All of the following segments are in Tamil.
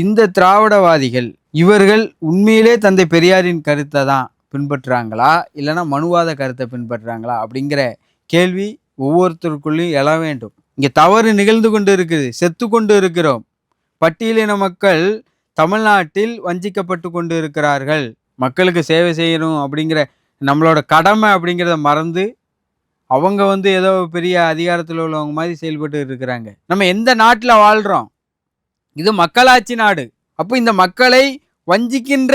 இந்த திராவிடவாதிகள் இவர்கள் உண்மையிலே தந்தை பெரியாரின் கருத்தை தான் பின்பற்றுறாங்களா, இல்லைன்னா மனுவாத கருத்தை பின்பற்றுறாங்களா அப்படிங்கிற கேள்வி ஒவ்வொருத்தருக்குள்ளேயும் எழ வேண்டும். இங்கே தவறு நிகழ்ந்து கொண்டு இருக்குது, செத்து கொண்டு இருக்கிறோம். பட்டியலின மக்கள் தமிழ்நாட்டில் வஞ்சிக்கப்பட்டு கொண்டு இருக்கிறார்கள். மக்களுக்கு சேவை செய்யணும் அப்படிங்கிற நம்மளோட கடமை அப்படிங்கிறத மறந்து அவங்க ஏதோ பெரிய அதிகாரத்தில் உள்ளவங்க மாதிரி செயல்பட்டு இருக்கிறாங்க. நம்ம எந்த நாட்டில் வாழ்கிறோம்? இது மக்களாட்சி நாடு. அப்போ இந்த மக்களை வஞ்சிக்கின்ற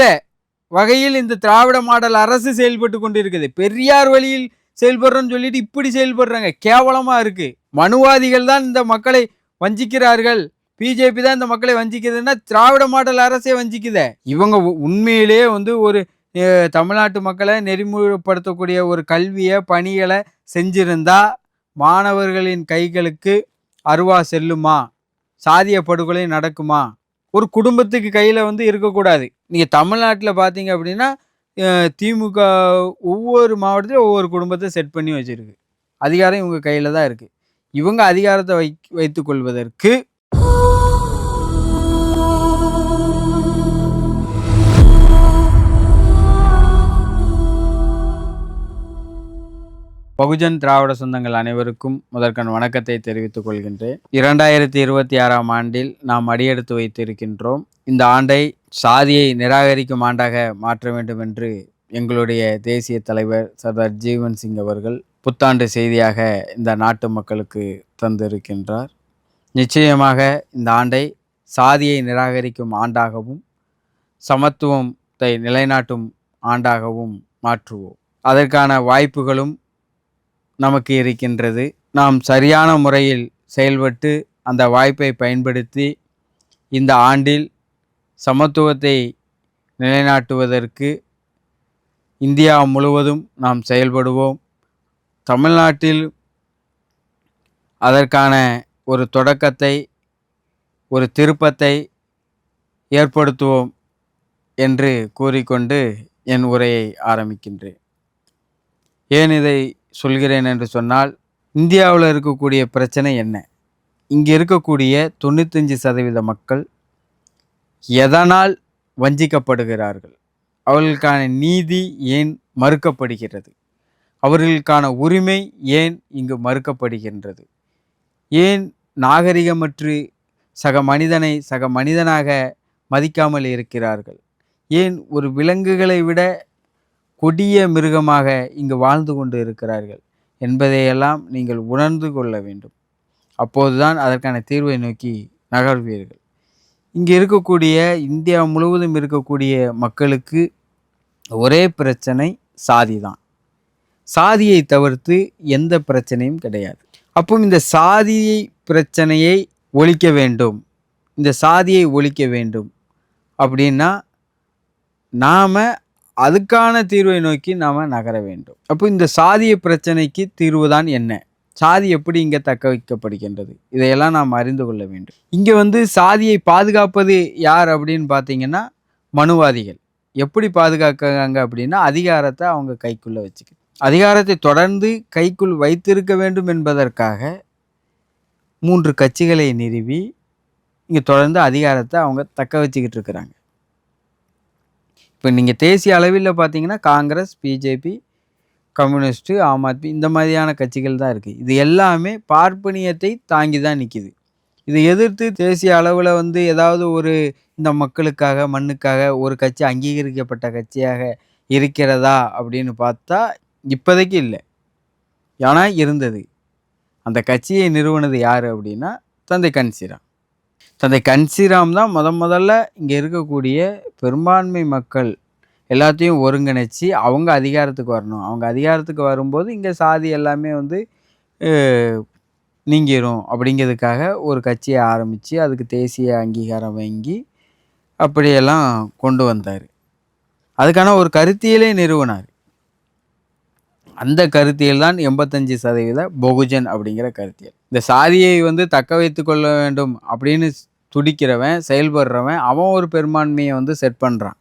வகையில் இந்த திராவிட மாடல் அரசு செயல்பட்டு கொண்டு இருக்குது. பெரியார் வழியில் செயல்படுறோன்னு சொல்லிட்டு இப்படி செயல்படுறாங்க. கேவலமா இருக்கு. மனுவாதிகள் தான் இந்த மக்களை வஞ்சிக்கிறார்கள், பிஜேபி தான் இந்த மக்களை வஞ்சிக்குதுன்னா திராவிட மாடல் அரசே வஞ்சிக்குதே. இவங்க உண்மையிலேயே ஒரு தமிழ்நாட்டு மக்களை நெறிமுறைப்படுத்தக்கூடிய ஒரு கல்வியை பணிகளை செஞ்சிருந்தா மாணவர்களின் கைகளுக்கு அருவா செல்லுமா, சாதிய படுகொலை நடக்குமா? ஒரு குடும்பத்துக்கு கையில் இருக்கக்கூடாது. நீங்கள் தமிழ்நாட்டில் பார்த்தீங்க அப்படின்னா திமுக ஒவ்வொரு மாவட்டத்திலும் ஒவ்வொரு குடும்பத்தை செட் பண்ணி வச்சிருக்கு. அதிகாரம் இவங்க கையில் தான் இருக்குது. இவங்க அதிகாரத்தை வைத்து கொள்வதற்கு பகுஜன் திராவிட சொந்தங்கள் அனைவருக்கும் முதற்கண் வணக்கத்தை தெரிவித்துக் கொள்கின்றேன். 2026ஆம் ஆண்டில் நாம் அடியெடுத்து வைத்திருக்கின்றோம். இந்த ஆண்டை சாதியை நிராகரிக்கும் ஆண்டாக மாற்ற வேண்டும் என்று எங்களுடைய தேசிய தலைவர் சர்தார் ஜீவன் சிங் அவர்கள் புத்தாண்டு செய்தியாக இந்த நாட்டு மக்களுக்கு தந்திருக்கின்றார். நிச்சயமாக இந்த ஆண்டை சாதியை நிராகரிக்கும் ஆண்டாகவும் சமத்துவத்தை நிலைநாட்டும் ஆண்டாகவும் மாற்றுவோம். அதற்கான வாய்ப்புகளும் நமக்கு இருக்கின்றது. நாம் சரியான முறையில் செயல்பட்டு அந்த வாய்ப்பை பயன்படுத்தி இந்த ஆண்டில் சமத்துவத்தை நிலைநாட்டுவதற்கு இந்தியா முழுவதும் நாம் செயல்படுவோம். தமிழ்நாட்டில் அதற்கான ஒரு தொடக்கத்தை, ஒரு திருப்பத்தை ஏற்படுத்துவோம் என்று கூறிக்கொண்டு என் உரையை ஆரம்பிக்கின்றேன். ஏன் இதை சொல்கிறேன் என்று சொன்னால், இந்தியாவில் இருக்கக்கூடிய பிரச்சனை என்ன? இங்கே இருக்கக்கூடிய 95% மக்கள் எதனால் வஞ்சிக்கப்படுகிறார்கள்? அவர்களுக்கான நீதி ஏன் மறுக்கப்படுகிறது? அவர்களுக்கான உரிமை ஏன் இங்கு மறுக்கப்படுகின்றது? ஏன் நாகரிகமற்று சக மனிதனை சக மனிதனாக மதிக்காமல் இருக்கிறார்கள்? ஏன் ஒரு விலங்குகளை விட கொடிய மிருகமாக இங்கு வாழ்ந்து கொண்டு இருக்கிறார்கள் என்பதையெல்லாம் நீங்கள் உணர்ந்து கொள்ள வேண்டும். அப்போதுதான் அதற்கான தீர்வை நோக்கி நகர்வீர்கள். இங்கே இருக்கக்கூடிய இந்தியா முழுவதும் இருக்கக்கூடிய மக்களுக்கு ஒரே பிரச்சனை சாதி தான். சாதியை தவிர்த்து எந்த பிரச்சனையும் கிடையாது. அப்போ இந்த சாதியை பிரச்சனையை ஒழிக்க வேண்டும், இந்த சாதியை ஒழிக்க வேண்டும் அப்படின்னா நாம் அதுக்கான தீர்வை நோக்கி நாம் நகர வேண்டும். அப்போ இந்த சாதிய பிரச்சனைக்கு தீர்வு தான் என்ன? சாதி எப்படி இங்கே தக்க வைக்கப்படுகின்றது? இதையெல்லாம் நாம் அறிந்து கொள்ள வேண்டும். இங்கே சாதியை பாதுகாப்பது யார் அப்படின்னு பார்த்தீங்கன்னா மனுவாதிகள். எப்படி பாதுகாக்கிறாங்க அப்படின்னா அதிகாரத்தை அவங்க கைக்குள்ளே வச்சுக்க, அதிகாரத்தை தொடர்ந்து கைக்குள் வைத்திருக்க வேண்டும் என்பதற்காக 3 கட்சிகளை நிறுவி இங்கே தொடர்ந்து அதிகாரத்தை அவங்க தக்க வச்சுக்கிட்டு இருக்கிறாங்க. இப்போ நீங்கள் தேசிய அளவில் பார்த்தீங்கன்னா காங்கிரஸ், பிஜேபி, கம்யூனிஸ்ட்டு, ஆம் ஆத்மி இந்த மாதிரியான கட்சிகள் தான் இருக்குது. இது எல்லாமே பார்ப்பனியத்தை தாங்கி தான் நிற்கிது. இதை எதிர்த்து தேசிய அளவில் ஏதாவது ஒரு இந்த மக்களுக்காக மண்ணுக்காக ஒரு கட்சி அங்கீகரிக்கப்பட்ட கட்சியாக இருக்கிறதா அப்படின்னு பார்த்தா இப்போதைக்கு இல்லை. ஏன்னா இருந்தது. அந்த கட்சியை நிறுவனது யார் அப்படின்னா தந்தை கன்சீராம். தந்தை கன்சீராம் தான் முதல்ல இங்கே இருக்கக்கூடிய பெரும்பான்மை மக்கள் எல்லாத்தையும் ஒருங்கிணைச்சி அவங்க அதிகாரத்துக்கு வரணும். அவங்க அதிகாரத்துக்கு வரும்போது இங்கே சாதி எல்லாமே நீங்கிரும் அப்படிங்கிறதுக்காக ஒரு கட்சியை ஆரம்பித்து அதுக்கு தேசிய அங்கீகாரம் வாங்கி அப்படியெல்லாம் கொண்டு வந்தார். அதுக்கான ஒரு கருத்தியலை நிறுவனார். அந்த கருத்தியல் தான் 85% பகுஜன் அப்படிங்கிற கருத்தியல். இந்த சாதியை தக்க வைத்து கொள்ள வேண்டும் அப்படின்னு துடிக்கிறவன், செயல்படுறவன், அவன் ஒரு பெரும்பான்மையை செட் பண்ணுறான்.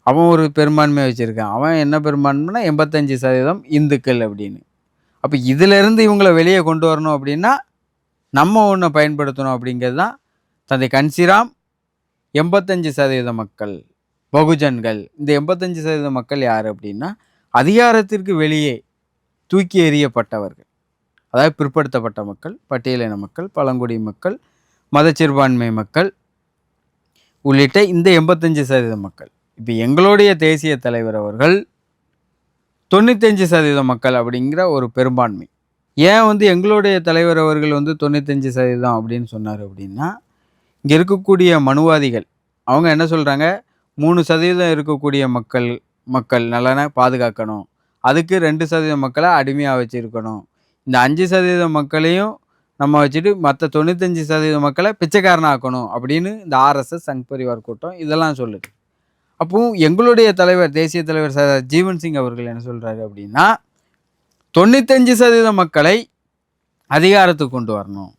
அவன் ஒரு பெரும்பான்மையை வச்சுருக்கான். அவன் என்ன பெரும்பான்மைனா 85% இந்துக்கள் அப்படின்னு. அப்போ இதிலேருந்து இவங்களை வெளியே கொண்டு வரணும் அப்படின்னா நம்ம ஒன்றை பயன்படுத்தணும் அப்படிங்கிறது தான் தந்தை கன்சீராம் 85% மக்கள் பகுஜன்கள். இந்த 85% மக்கள் யார் அப்படின்னா, அதிகாரத்திற்கு வெளியே தூக்கி எறியப்பட்டவர்கள். அதாவது பிற்படுத்தப்பட்ட மக்கள், பட்டியலின மக்கள், பழங்குடி மக்கள், மதச்சிறுபான்மை மக்கள் உள்ளிட்ட இந்த 85% மக்கள். இப்போ எங்களுடைய தேசிய தலைவர் அவர்கள் 95% மக்கள் அப்படிங்கிற ஒரு பெரும்பான்மை. ஏன் வந்து எங்களுடைய தலைவர் அவர்கள் வந்து 95% அப்படின்னு சொன்னார் அப்படின்னா, இங்கே இருக்கக்கூடிய மனுவாதிகள் அவங்க என்ன சொல்கிறாங்க, 3% இருக்கக்கூடிய மக்கள் நலனை பாதுகாக்கணும், அதுக்கு 2% மக்களை அடிமையாக வச்சுருக்கணும், இந்த 5% மக்களையும் நம்ம வச்சுட்டு மற்ற 95% மக்களை பிச்சைக்காரனாக்கணும் அப்படின்னு இந்த ஆர்எஸ்எஸ் சங் பரிவார் கூட்டம் இதெல்லாம் சொல்லுது. அப்போ எங்களுடைய தலைவர் தேசிய தலைவர் ஜீவன் சிங் அவர்கள் என்ன சொல்கிறாரு அப்படின்னா, 95% மக்களை அதிகாரத்துக்கு கொண்டு வரணும்,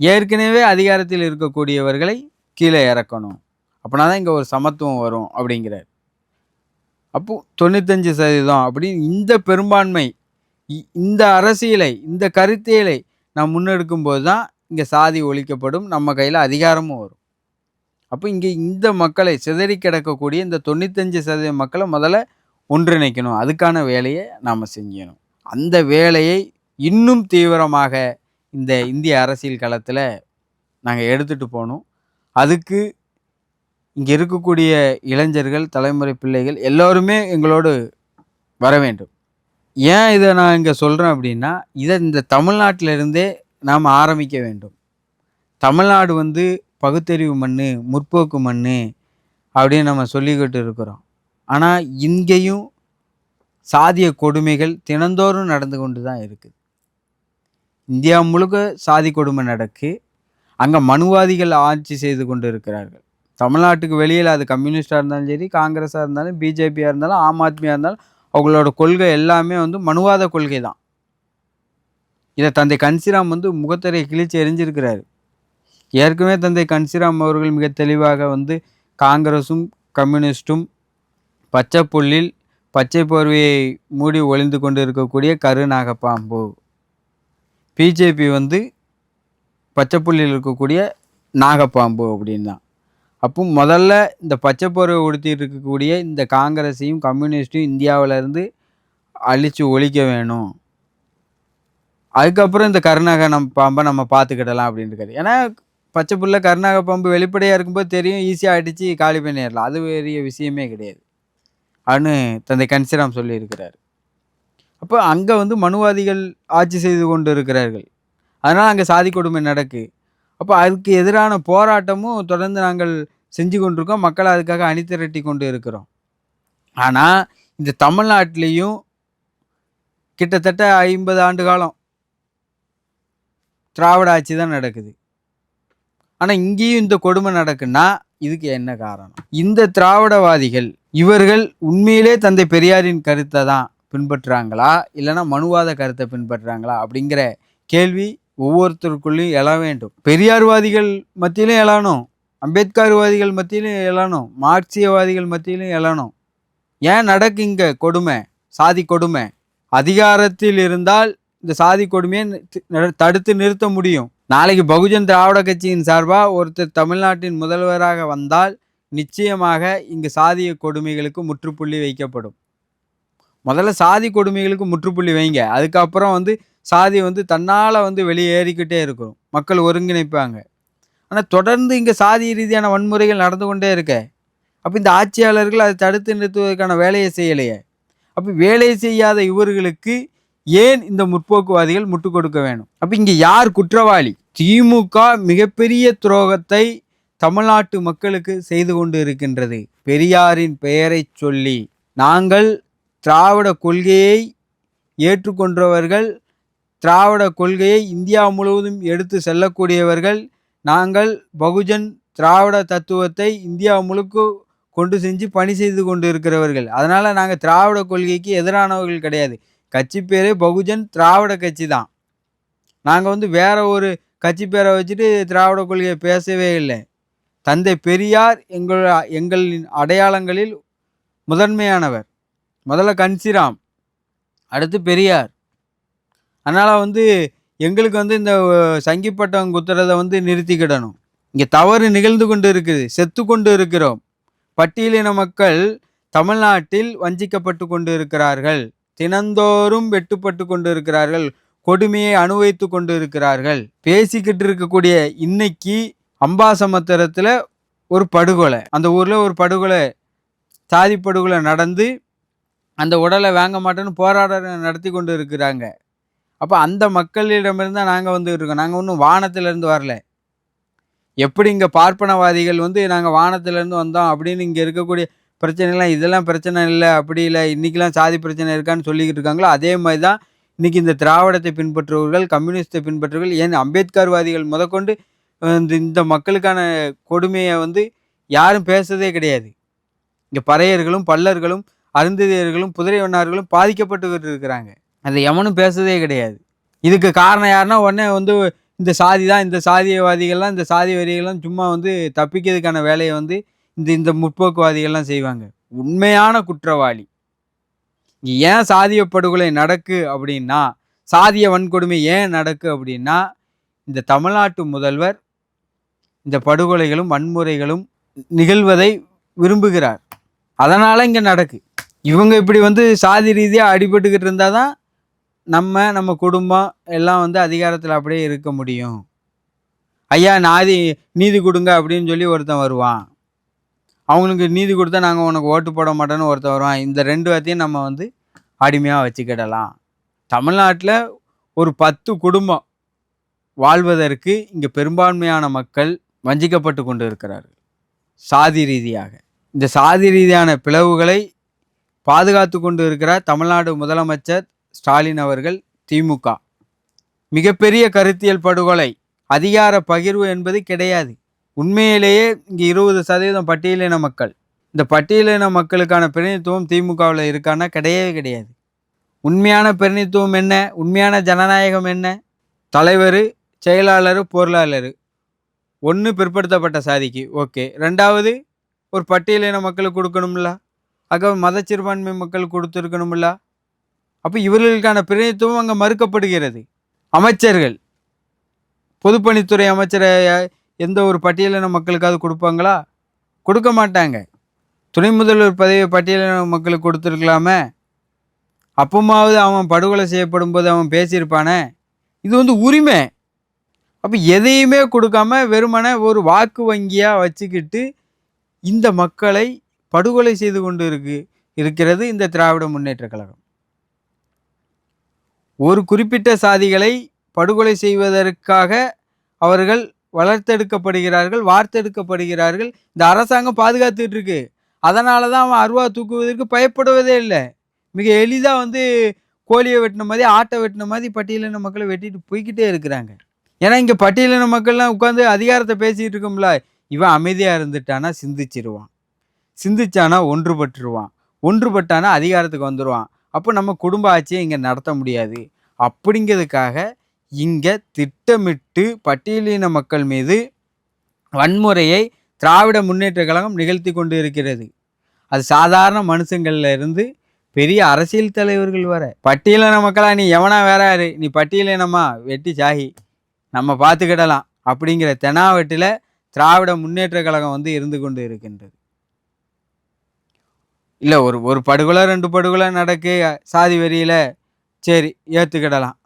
ஏற்கனவே அதிகாரத்தில் இருக்கக்கூடியவர்களை கீழே இறக்கணும், அப்படின்னா தான் இங்கே ஒரு சமத்துவம் வரும் அப்படிங்கிறார். அப்போ 95% அப்படின்னு இந்த பெரும்பான்மை இந்த அரசியலை இந்த கருத்தியலை நாம் முன்னெடுக்கும் போது தான் இங்கே சாதி ஒழிக்கப்படும், நம்ம கையில் அதிகாரமும் வரும். அப்போ இங்கே இந்த மக்களை சிதறி கிடக்கக்கூடிய இந்த 95% மக்களை முதல்ல ஒன்றிணைக்கணும், அதுக்கான வேலையை நாம் செஞ்சணும். அந்த வேலையை இன்னும் தீவிரமாக இந்த இந்திய அரசியல் களத்தில் நாங்கள் எடுத்துகிட்டு போகணும். அதுக்கு இங்கே இருக்கக்கூடிய இளைஞர்கள், தலைமுறை பிள்ளைகள் எல்லோருமே எங்களோடு வர வேண்டும். ஏன் இதை நான் இங்கே சொல்கிறேன் அப்படின்னா, இதை இந்த தமிழ்நாட்டிலிருந்தே நாம் ஆரம்பிக்க வேண்டும். தமிழ்நாடு வந்து பகுத்தறிவு மண், முற்போக்கு மண் அப்படின்னு நம்ம சொல்லிக்கிட்டு இருக்கிறோம். ஆனால் இங்கேயும் சாதிய கொடுமைகள் தினந்தோறும் நடந்து கொண்டு தான் இருக்குது. இந்தியா முழுக்க சாதி கொடுமை நடக்கு. அங்கே மனுவாதிகள் ஆட்சி செய்து கொண்டு இருக்கிறார்கள். தமிழ்நாட்டுக்கு வெளியில் அது கம்யூனிஸ்டாக இருந்தாலும் சரி, காங்கிரஸாக இருந்தாலும், பிஜேபியாக இருந்தாலும், ஆம் ஆத்மியாக இருந்தாலும், அவங்களோட கொள்கை எல்லாமே வந்து மனுவாத கொள்கை தான். இதை தந்தை கன்சிராம் வந்து முகத்தரை கிழிச்சு எரிஞ்சிருக்கிறாரு. ஏற்கனவே தந்தை கன்சிராம் அவர்கள் மிக தெளிவாக வந்து காங்கிரஸும் கம்யூனிஸ்டும் பச்சை புல்லில் பச்சை போர்வையை மூடி ஒளிந்து கொண்டு இருக்கக்கூடிய கருநாகப்பாம்பு, பிஜேபி வந்து பச்சை புல்லில் இருக்கக்கூடிய நாகப்பாம்பு அப்படின்னு தான். அப்போ முதல்ல இந்த பச்சை போர்வை உடுத்திட்டு இருக்கக்கூடிய இந்த காங்கிரஸையும் கம்யூனிஸ்ட்டையும் இந்தியாவிலேருந்து அழித்து ஒழிக்க வேணும். அதுக்கப்புறம் இந்த பாம்பை நம்ம பார்த்துக்கிடலாம் அப்படின்னு இருக்காரு. ஏன்னா பச்சை புல்ல கருநாக பாம்பு வெளிப்படையாக இருக்கும்போது தெரியும், ஈஸியாக அடித்து காலி பண்ணிடலாம், அது பெரிய விஷயமே கிடையாது அப்படின்னு தந்தை கன்சிராம் சொல்லியிருக்கிறார். அப்போ அங்கே வந்து மனுவாதிகள் ஆட்சி செய்து கொண்டு இருக்கிறார்கள். அதனால் அங்கே சாதி கொடுமை நடக்கு. அப்போ அதுக்கு எதிரான போராட்டமும் தொடர்ந்து நாங்கள் செஞ்சு கொண்டிருக்கோம், மக்களை அதுக்காக அணிதிரட்டி கொண்டு இருக்கிறோம். ஆனால் இந்த தமிழ்நாட்டிலையும் கிட்டத்தட்ட 50 ஆண்டு காலம் திராவிட ஆட்சி தான் நடக்குது. ஆனால் இங்கேயும் இந்த கொடுமை நடக்குன்னா இதுக்கு என்ன காரணம்? இந்த திராவிடவாதிகள் இவர்கள் உண்மையிலே தந்தை பெரியாரின் கருத்தை தான் பின்பற்றுறாங்களா, இல்லைன்னா மனுவாத கருத்தை பின்பற்றுறாங்களா அப்படிங்கிற கேள்வி ஒவ்வொருத்தருக்குள்ளேயும் எழ வேண்டும். பெரியார்வாதிகள் மத்தியிலும் எழணும், அம்பேத்கர்வாதிகள் மத்தியிலும் எழணும், மார்க்சியவாதிகள் மத்தியிலும் எழணும். ஏன் நடக்கு இங்கே கொடுமை, சாதி கொடுமை? அதிகாரத்தில் இருந்தால் இந்த சாதி கொடுமையை தடுத்து நிறுத்த முடியும். நாளைக்கு பகுஜன் திராவிட கட்சியின் சார்பாக ஒருத்தர் தமிழ்நாட்டின் முதல்வராக வந்தால் நிச்சயமாக இங்கு சாதிய கொடுமைகளுக்கு முற்றுப்புள்ளி வைக்கப்படும். முதல்ல சாதி கொடுமைகளுக்கு முற்றுப்புள்ளி வைங்க, அதுக்கப்புறம் வந்து சாதி வந்து தன்னால் வந்து வெளியேறிக்கிட்டே இருக்கும், மக்கள் ஒருங்கிணைப்பாங்க. ஆனால் தொடர்ந்து இங்கே சாதி ரீதியான வன்முறைகள் நடந்து கொண்டே இருக்க. அப்போ இந்த ஆட்சியாளர்கள் அதை தடுத்து நிறுத்துவதற்கான வேலையை செய்யலையே. அப்போ வேலை செய்யாத இவர்களுக்கு ஏன் இந்த முற்போக்குவாதிகள் முட்டு கொடுக்க வேணும்? அப்போ இங்கே யார் குற்றவாளி? திமுக மிகப்பெரிய துரோகத்தை தமிழ்நாட்டு மக்களுக்கு செய்து கொண்டு இருக்கின்றது. பெரியாரின் பெயரை சொல்லி நாங்கள் திராவிட கொள்கையை ஏற்றுக்கொண்டவர்கள், திராவிட கொள்கையை இந்தியா முழுவதும் எடுத்து செல்லக்கூடியவர்கள், நாங்கள் பகுஜன் திராவிட தத்துவத்தை இந்தியா முழுக்க கொண்டு செஞ்சு பணி செய்து கொண்டு இருக்கிறவர்கள். அதனால் நாங்கள் திராவிட கொள்கைக்கு எதிரானவர்கள் கிடையாது. கட்சி பேரே பகுஜன் திராவிட கட்சி தான். நாங்கள் வந்து வேற ஒரு கட்சி பேரை வச்சுட்டு திராவிட கொள்கையை பேசவே இல்லை. தந்தை பெரியார் எங்களின் அடையாளங்களில் முதன்மையானவர். முதல்ல கன்சிராம், அடுத்து பெரியார். அதனால் வந்து எங்களுக்கு வந்து இந்த சங்கி பட்டம் குத்துறதை வந்து நிறுத்திக்கிடணும். இங்கே தவறு நிகழ்ந்து கொண்டு இருக்குது, செத்து கொண்டு இருக்கிறோம். பட்டியலின மக்கள் தமிழ்நாட்டில் வஞ்சிக்கப்பட்டு கொண்டு இருக்கிறார்கள், தினந்தோறும் வெட்டுப்பட்டு கொண்டு இருக்கிறார்கள், கொடுமையை அனுபவித்து கொண்டு இருக்கிறார்கள். பேசிக்கிட்டு இருக்கக்கூடிய இன்னைக்கு அம்பாசமுத்திரத்தில் ஒரு படுகொலை, அந்த ஊரில் ஒரு படுகொலை, சாதி படுகொலை நடந்து அந்த உடலை வாங்க மாட்டேன்னு போராட்டம் நடத்தி கொண்டு இருக்கிறாங்க. அப்போ அந்த மக்களிடமிருந்து தான் நாங்கள் வந்து இருக்கோம். நாங்கள் ஒன்றும் வானத்திலேருந்து வரல. எப்படி இங்கே பார்ப்பனவாதிகள் வந்து நாங்கள் வானத்திலேருந்து வந்தோம் அப்படின்னு இங்கே இருக்கக்கூடிய பிரச்சனைலாம் இதெல்லாம் பிரச்சனை இல்லை, அப்படி இல்லை, இன்றைக்கெலாம் சாதி பிரச்சனை இருக்கான்னு சொல்லிக்கிட்டு இருக்காங்களோ, அதே மாதிரி தான் இன்றைக்கி இந்த திராவிடத்தை பின்பற்றுவர்கள், கம்யூனிஸ்ட்டை பின்பற்றுவர்கள், ஏன் அம்பேத்கர்வாதிகள் முதற்கொண்டு இந்த மக்களுக்கான கொடுமையை வந்து யாரும் பேசுறதே கிடையாது. இங்கே பறையர்களும் பல்லர்களும் அருந்ததியர்களும் புதிரை பாதிக்கப்பட்டுக்கிட்டு இருக்கிறாங்க. அதை எவனும் பேசுறதே கிடையாது. இதுக்கு காரணம் யாருன்னா உடனே வந்து இந்த சாதி தான், இந்த சாதியவாதிகள்லாம், இந்த சாதி வரிகள்லாம் சும்மா வந்து தப்பிக்கிறதுக்கான வேலையை வந்து இந்த முற்போக்குவாதிகள்லாம் செய்வாங்க. உண்மையான குற்றவாளி ஏன் சாதிய படுகொலை நடக்கு அப்படின்னா, சாதிய வன்கொடுமை ஏன் நடக்கு அப்படின்னா, இந்த தமிழ்நாட்டு முதல்வர் இந்த படுகொலைகளும் வன்முறைகளும் நிகழ்வதை விரும்புகிறார். அதனால் இங்கே நடக்கு. இவங்க இப்படி வந்து சாதி ரீதியாக அடிபட்டுக்கிட்டு இருந்தால் தான் நம்ம குடும்பம் எல்லாம் வந்து அதிகாரத்தில் அப்படியே இருக்க முடியும். ஐயா நீதி கொடுங்க அப்படின்னு சொல்லி ஒருத்தன் வருவான். அவங்களுக்கு நீதி கொடுத்தா நாங்கள் உனக்கு ஓட்டு போட மாட்டோன்னு ஒருத்தன் வருவான். இந்த 2 வார்த்தையும் நம்ம வந்து அடிமையாக வச்சுக்கிடலாம். தமிழ்நாட்டில் ஒரு 10 குடும்பம் வாழ்வதற்கு இங்கே பெரும்பான்மையான மக்கள் வஞ்சிக்கப்பட்டு கொண்டு இருக்கிறார்கள் சாதி ரீதியாக. இந்த சாதி ரீதியான பிளவுகளை பாதுகாத்து கொண்டு இருக்கிறார் தமிழ்நாடு முதலமைச்சர் ஸ்டாலின் அவர்கள், திமுக. மிகப்பெரிய கருத்தியல் படுகொலை, அதிகார பகிர்வு என்பது கிடையாது. உண்மையிலேயே இங்கே 20% பட்டியலின மக்கள். இந்த பட்டியலின மக்களுக்கான பிரதிநிதித்துவம் திமுகவில் இருக்கான்னா கிடையவே கிடையாது. உண்மையான பிரதிநிதித்துவம் என்ன? உண்மையான ஜனநாயகம் என்ன? தலைவர், செயலாளர், பொருளாளர். 1 பிற்படுத்தப்பட்ட சாதிக்கு ஓகே, 2வது ஒரு பட்டியலின மக்களுக்கு கொடுக்கணும்ல, ஆக மத சிறுபான்மை மக்கள் கொடுத்துருக்கணும்ல. அப்போ இவர்களுக்கான பிரதிநிதித்துவம் அங்கே மறுக்கப்படுகிறது. அமைச்சர்கள், பொதுப்பணித்துறை அமைச்சரை எந்த ஒரு பட்டியலின மக்களுக்காவது கொடுப்பாங்களா? கொடுக்க மாட்டாங்க. துணை முதல்வர் பதவியை பட்டியலின மக்களுக்கு கொடுத்துருக்கலாமே. அப்பமாவது அவன் படுகொலை செய்யப்படும் போது அவன் பேசியிருப்பானே. இது வந்து உரிமை. அப்போ எதையுமே கொடுக்காம வெறுமனே ஒரு வாக்கு வங்கியாக வச்சுக்கிட்டு இந்த மக்களை படுகொலை செய்து கொண்டு இருக்கிறது இந்த திராவிட முன்னேற்ற கழகம். ஒரு குறிப்பிட்ட சாதிகளை படுகொலை செய்வதற்காக அவர்கள் வளர்த்தெடுக்கப்படுகிறார்கள், வார்த்தெடுக்கப்படுகிறார்கள். இந்த அரசாங்கம் பாதுகாத்துட்டு இருக்கு. அதனால தான் அவன் அருவா தூக்குவதற்கு பயப்படுவதே இல்லை. மிக எளிதாக வந்து கோழியை வெட்டின மாதிரி, ஆட்டை வெட்டின மாதிரி பட்டியலின மக்களை வெட்டிட்டு போய்கிட்டே இருக்கிறாங்க. ஏன்னா இங்கே பட்டியலின மக்கள்லாம் உட்காந்து அதிகாரத்தை பேசிகிட்டு இருக்கோம்ல, இவன் அமைதியாக இருந்துட்டானா சிந்திச்சிருவான், சிந்திச்சானா ஒன்றுபட்டுருவான், ஒன்றுபட்டானா அதிகாரத்துக்கு வந்துடுவான். அப்போ நம்ம குடும்ப ஆட்சியை இங்கே நடத்த முடியாது. அப்படிங்கிறதுக்காக இங்கே திட்டமிட்டு பட்டியலின மக்கள் மீது வன்முறையை திராவிட முன்னேற்ற கழகம் நிகழ்த்தி கொண்டு இருக்கிறது. அது சாதாரண மனுஷங்கள்ல இருந்து பெரிய அரசியல் தலைவர்கள் வர. பட்டியலின மக்களா நீ எவனா வேறாரு, நீ பட்டியலினமா வெட்டி சாகி நம்ம பார்த்துக்கிடலாம் அப்படிங்கிற தெனாவட்டில் திராவிட முன்னேற்ற கழகம் வந்து இருந்து கொண்டு இருக்கின்றது. இல்லை ஒரு படுகொலை 2 படுகொலை நடக்கு சாதி வரியில், சரி ஏற்றுக்கிடலாம்.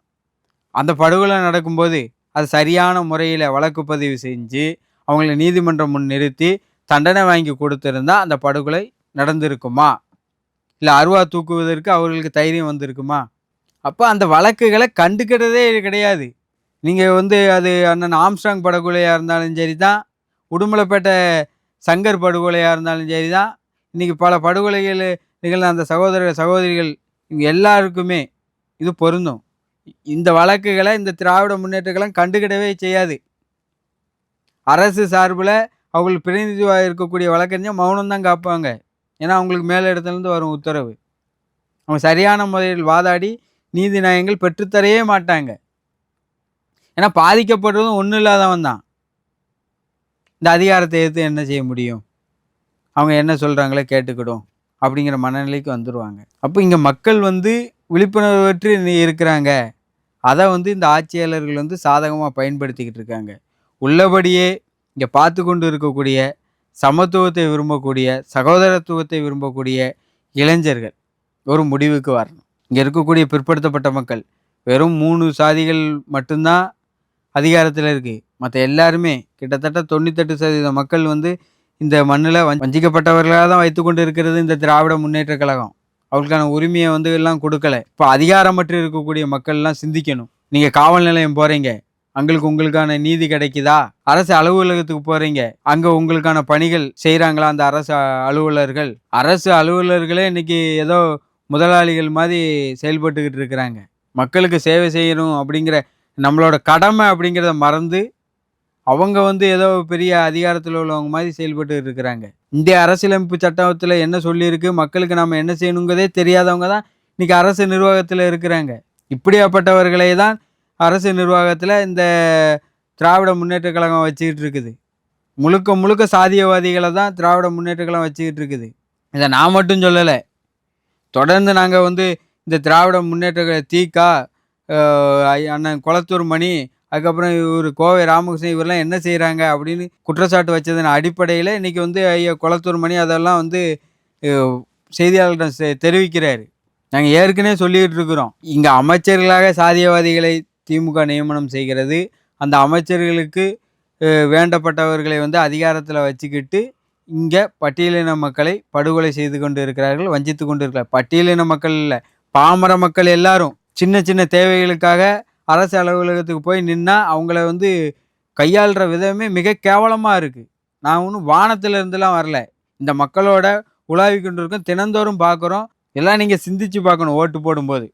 அந்த படுகொலை நடக்கும்போது அது சரியான முறையில் வழக்கு பதிவு செஞ்சு அவங்கள நீதிமன்றம் முன் நிறுத்தி தண்டனை வாங்கி கொடுத்துருந்தா அந்த படுகொலை நடந்திருக்குமா? இல்லை அருவா தூக்குவதற்கு அவர்களுக்கு தைரியம் வந்திருக்குமா? அப்போ அந்த வழக்குகளை கண்டுக்கிறதே கிடையாது. நீங்கள் வந்து அது அண்ணன் ஆம்ஸ்ட்ராங் படுகொலையாக இருந்தாலும் சரி தான், உடுமலைப்பேட்டை சங்கர் படுகொலையாக இருந்தாலும் சரி தான், இன்றைக்கி பல படுகொலைகள் நிகழ்ந்த அந்த சகோதரிகள் இவங்க எல்லாருக்குமே இது பொருந்தும். இந்த வழக்குகளை இந்த திராவிட முன்னேற்றங்களும் கண்டுக்கிடவே செய்யாது. அரசு சார்பில் அவங்களுக்கு பிரதிநிதியாக இருக்கக்கூடிய வழக்கறிஞர் மௌனம் தான் காப்பாங்க. ஏன்னா அவங்களுக்கு மேலே இடத்துலேருந்து வரும் உத்தரவு. அவங்க சரியான முறையில் வாதாடி நீதி நியாயங்கள் பெற்றுத்தரையே மாட்டாங்க. ஏன்னா பாதிக்கப்படுறதும் ஒன்றும் இல்லாதவன் தான். இந்த அதிகாரத்தை எடுத்து என்ன செய்ய முடியும், அவங்க என்ன சொல்கிறாங்களோ கேட்டுக்கிடும் அப்படிங்கிற மனநிலைக்கு வந்துடுவாங்க. அப்போ இங்கே மக்கள் வந்து விழிப்புணர்வற்று இருக்கிறாங்க. அதை வந்து இந்த ஆட்சியாளர்கள் வந்து சாதகமாக பயன்படுத்திக்கிட்டு இருக்காங்க. உள்ளபடியே இங்கே பார்த்து கொண்டு இருக்கக்கூடிய சமத்துவத்தை விரும்பக்கூடிய, சகோதரத்துவத்தை விரும்பக்கூடிய இளைஞர்கள் ஒரு முடிவுக்கு வரணும். இங்கே இருக்கக்கூடிய பிற்படுத்தப்பட்ட மக்கள் வெறும் 3 சாதிகள் மட்டும்தான் அதிகாரத்தில் இருக்குது. மற்ற எல்லாருமே கிட்டத்தட்ட 98% மக்கள் வந்து இந்த மண்ணில் வஞ்சிக்கப்பட்டவர்களாக தான் வைத்து கொண்டு இருக்கிறது இந்த திராவிட முன்னேற்ற கழகம். அவங்களுக்கான உரிமையை வந்து எல்லாம் கொடுக்கல. இப்போ அதிகாரமற்று இருக்கக்கூடிய மக்கள்லாம் சிந்திக்கணும். நீங்கள் காவல் நிலையம் போகிறீங்க, உங்களுக்கான நீதி கிடைக்குதா? அரசு அலுவலகத்துக்கு போகிறீங்க, அங்கே உங்களுக்கான பணிகள் செய்கிறாங்களா அந்த அரசு அலுவலர்கள்? அரசு அலுவலர்களே இன்னைக்கு ஏதோ முதலாளிகள் மாதிரி செயல்பட்டுக்கிட்டு இருக்கிறாங்க. மக்களுக்கு சேவை செய்யணும் அப்படிங்கிற நம்மளோட கடமை அப்படிங்கிறத மறந்து அவங்க வந்து ஏதோ பெரிய அதிகாரத்தில் உள்ளவங்க மாதிரி செயல்பட்டு இருக்கிறாங்க. இந்திய அரசியலமைப்பு சட்டத்தில் என்ன சொல்லியிருக்கு, மக்களுக்கு நம்ம என்ன செய்யணுங்கிறதே தெரியாதவங்க தான் இன்னைக்கு அரசு நிர்வாகத்தில் இருக்கிறாங்க. இப்படியாப்பட்டவர்களை தான் அரசு நிர்வாகத்தில் இந்த திராவிட முன்னேற்ற கழகம் வச்சுக்கிட்டு இருக்குது. முழுக்க முழுக்க சாதியவாதிகளை தான் திராவிட முன்னேற்ற கழகம் வச்சுக்கிட்டு இருக்குது. இதை நான் மட்டும் சொல்லலை. தொடர்ந்து நாங்கள் வந்து இந்த திராவிட முன்னேற்ற தீகா, அண்ணன் கொளத்தூர் மணி, அதுக்கப்புறம் இவர் கோவை ராமகிருஷ்ணன் இவரெல்லாம் என்ன செய்கிறாங்க அப்படின்னு குற்றச்சாட்டு வச்சதன் அடிப்படையில் இன்றைக்கி வந்து ஐயா கொளத்தூர் மணி அதெல்லாம் வந்து செய்தியாளர்களிடம் தெரிவிக்கிறார். நாங்கள் ஏற்கனவே சொல்லிக்கிட்டு இருக்கிறோம், இங்கே அமைச்சர்களாக சாதியவாதிகளை திமுக நியமனம் செய்கிறது. அந்த அமைச்சர்களுக்கு வேண்டப்பட்டவர்களை வந்து அதிகாரத்தில் வச்சுக்கிட்டு இங்கே பட்டியலின மக்களை படுகொலை செய்து கொண்டு இருக்கிறார்கள், வஞ்சித்து கொண்டு இருக்கிறார். பட்டியலின மக்கள் இல்லை, பாமர மக்கள் எல்லாரும் சின்ன சின்ன தேவைகளுக்காக அரசு அலுவலகத்துக்கு போய் நின்னா அவங்கள வந்து கையாளுற விதமே மிக கேவலமாக இருக்குது. நான் ஒன்றும் வானத்தில் இருந்துலாம் வரல, இந்த மக்களோட உலாவி கொண்டு இருக்கோம், தினந்தோறும் பார்க்குறோம். எல்லாம் நீங்கள் சிந்திச்சு பார்க்கணும். ஓட்டு போடும்போது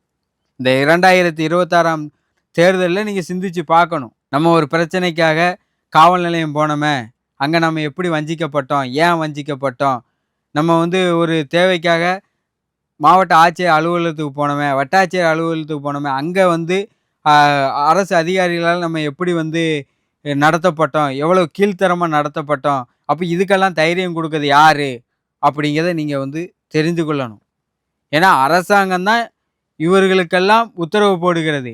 இந்த 2026ஆம் தேர்தலில் நீங்கள் சிந்திச்சு பார்க்கணும். நம்ம ஒரு பிரச்சனைக்காக காவல் நிலையம் போனோமே, அங்கே நம்ம எப்படி வஞ்சிக்கப்பட்டோம், ஏன் வஞ்சிக்கப்பட்டோம்? நம்ம வந்து ஒரு தேவைக்காக மாவட்ட ஆட்சியர் அலுவலகத்துக்கு போனோமே, வட்டாட்சியர் அலுவலகத்துக்கு போனோமே, அங்கே வந்து அரசு அதிகாரிகளால் நம்ம எப்படி வந்து நடத்தப்பட்டோம், எவ்வளோ கீழ்த்தரமாக நடத்தப்பட்டோம், அப்போ இதுக்கெல்லாம் தைரியம் கொடுக்குறது யார் அப்படிங்கிறத நீங்கள் வந்து தெரிந்து கொள்ளணும். ஏன்னா அரசாங்கம் தான் இவர்களுக்கெல்லாம் உத்தரவு போடுகிறது.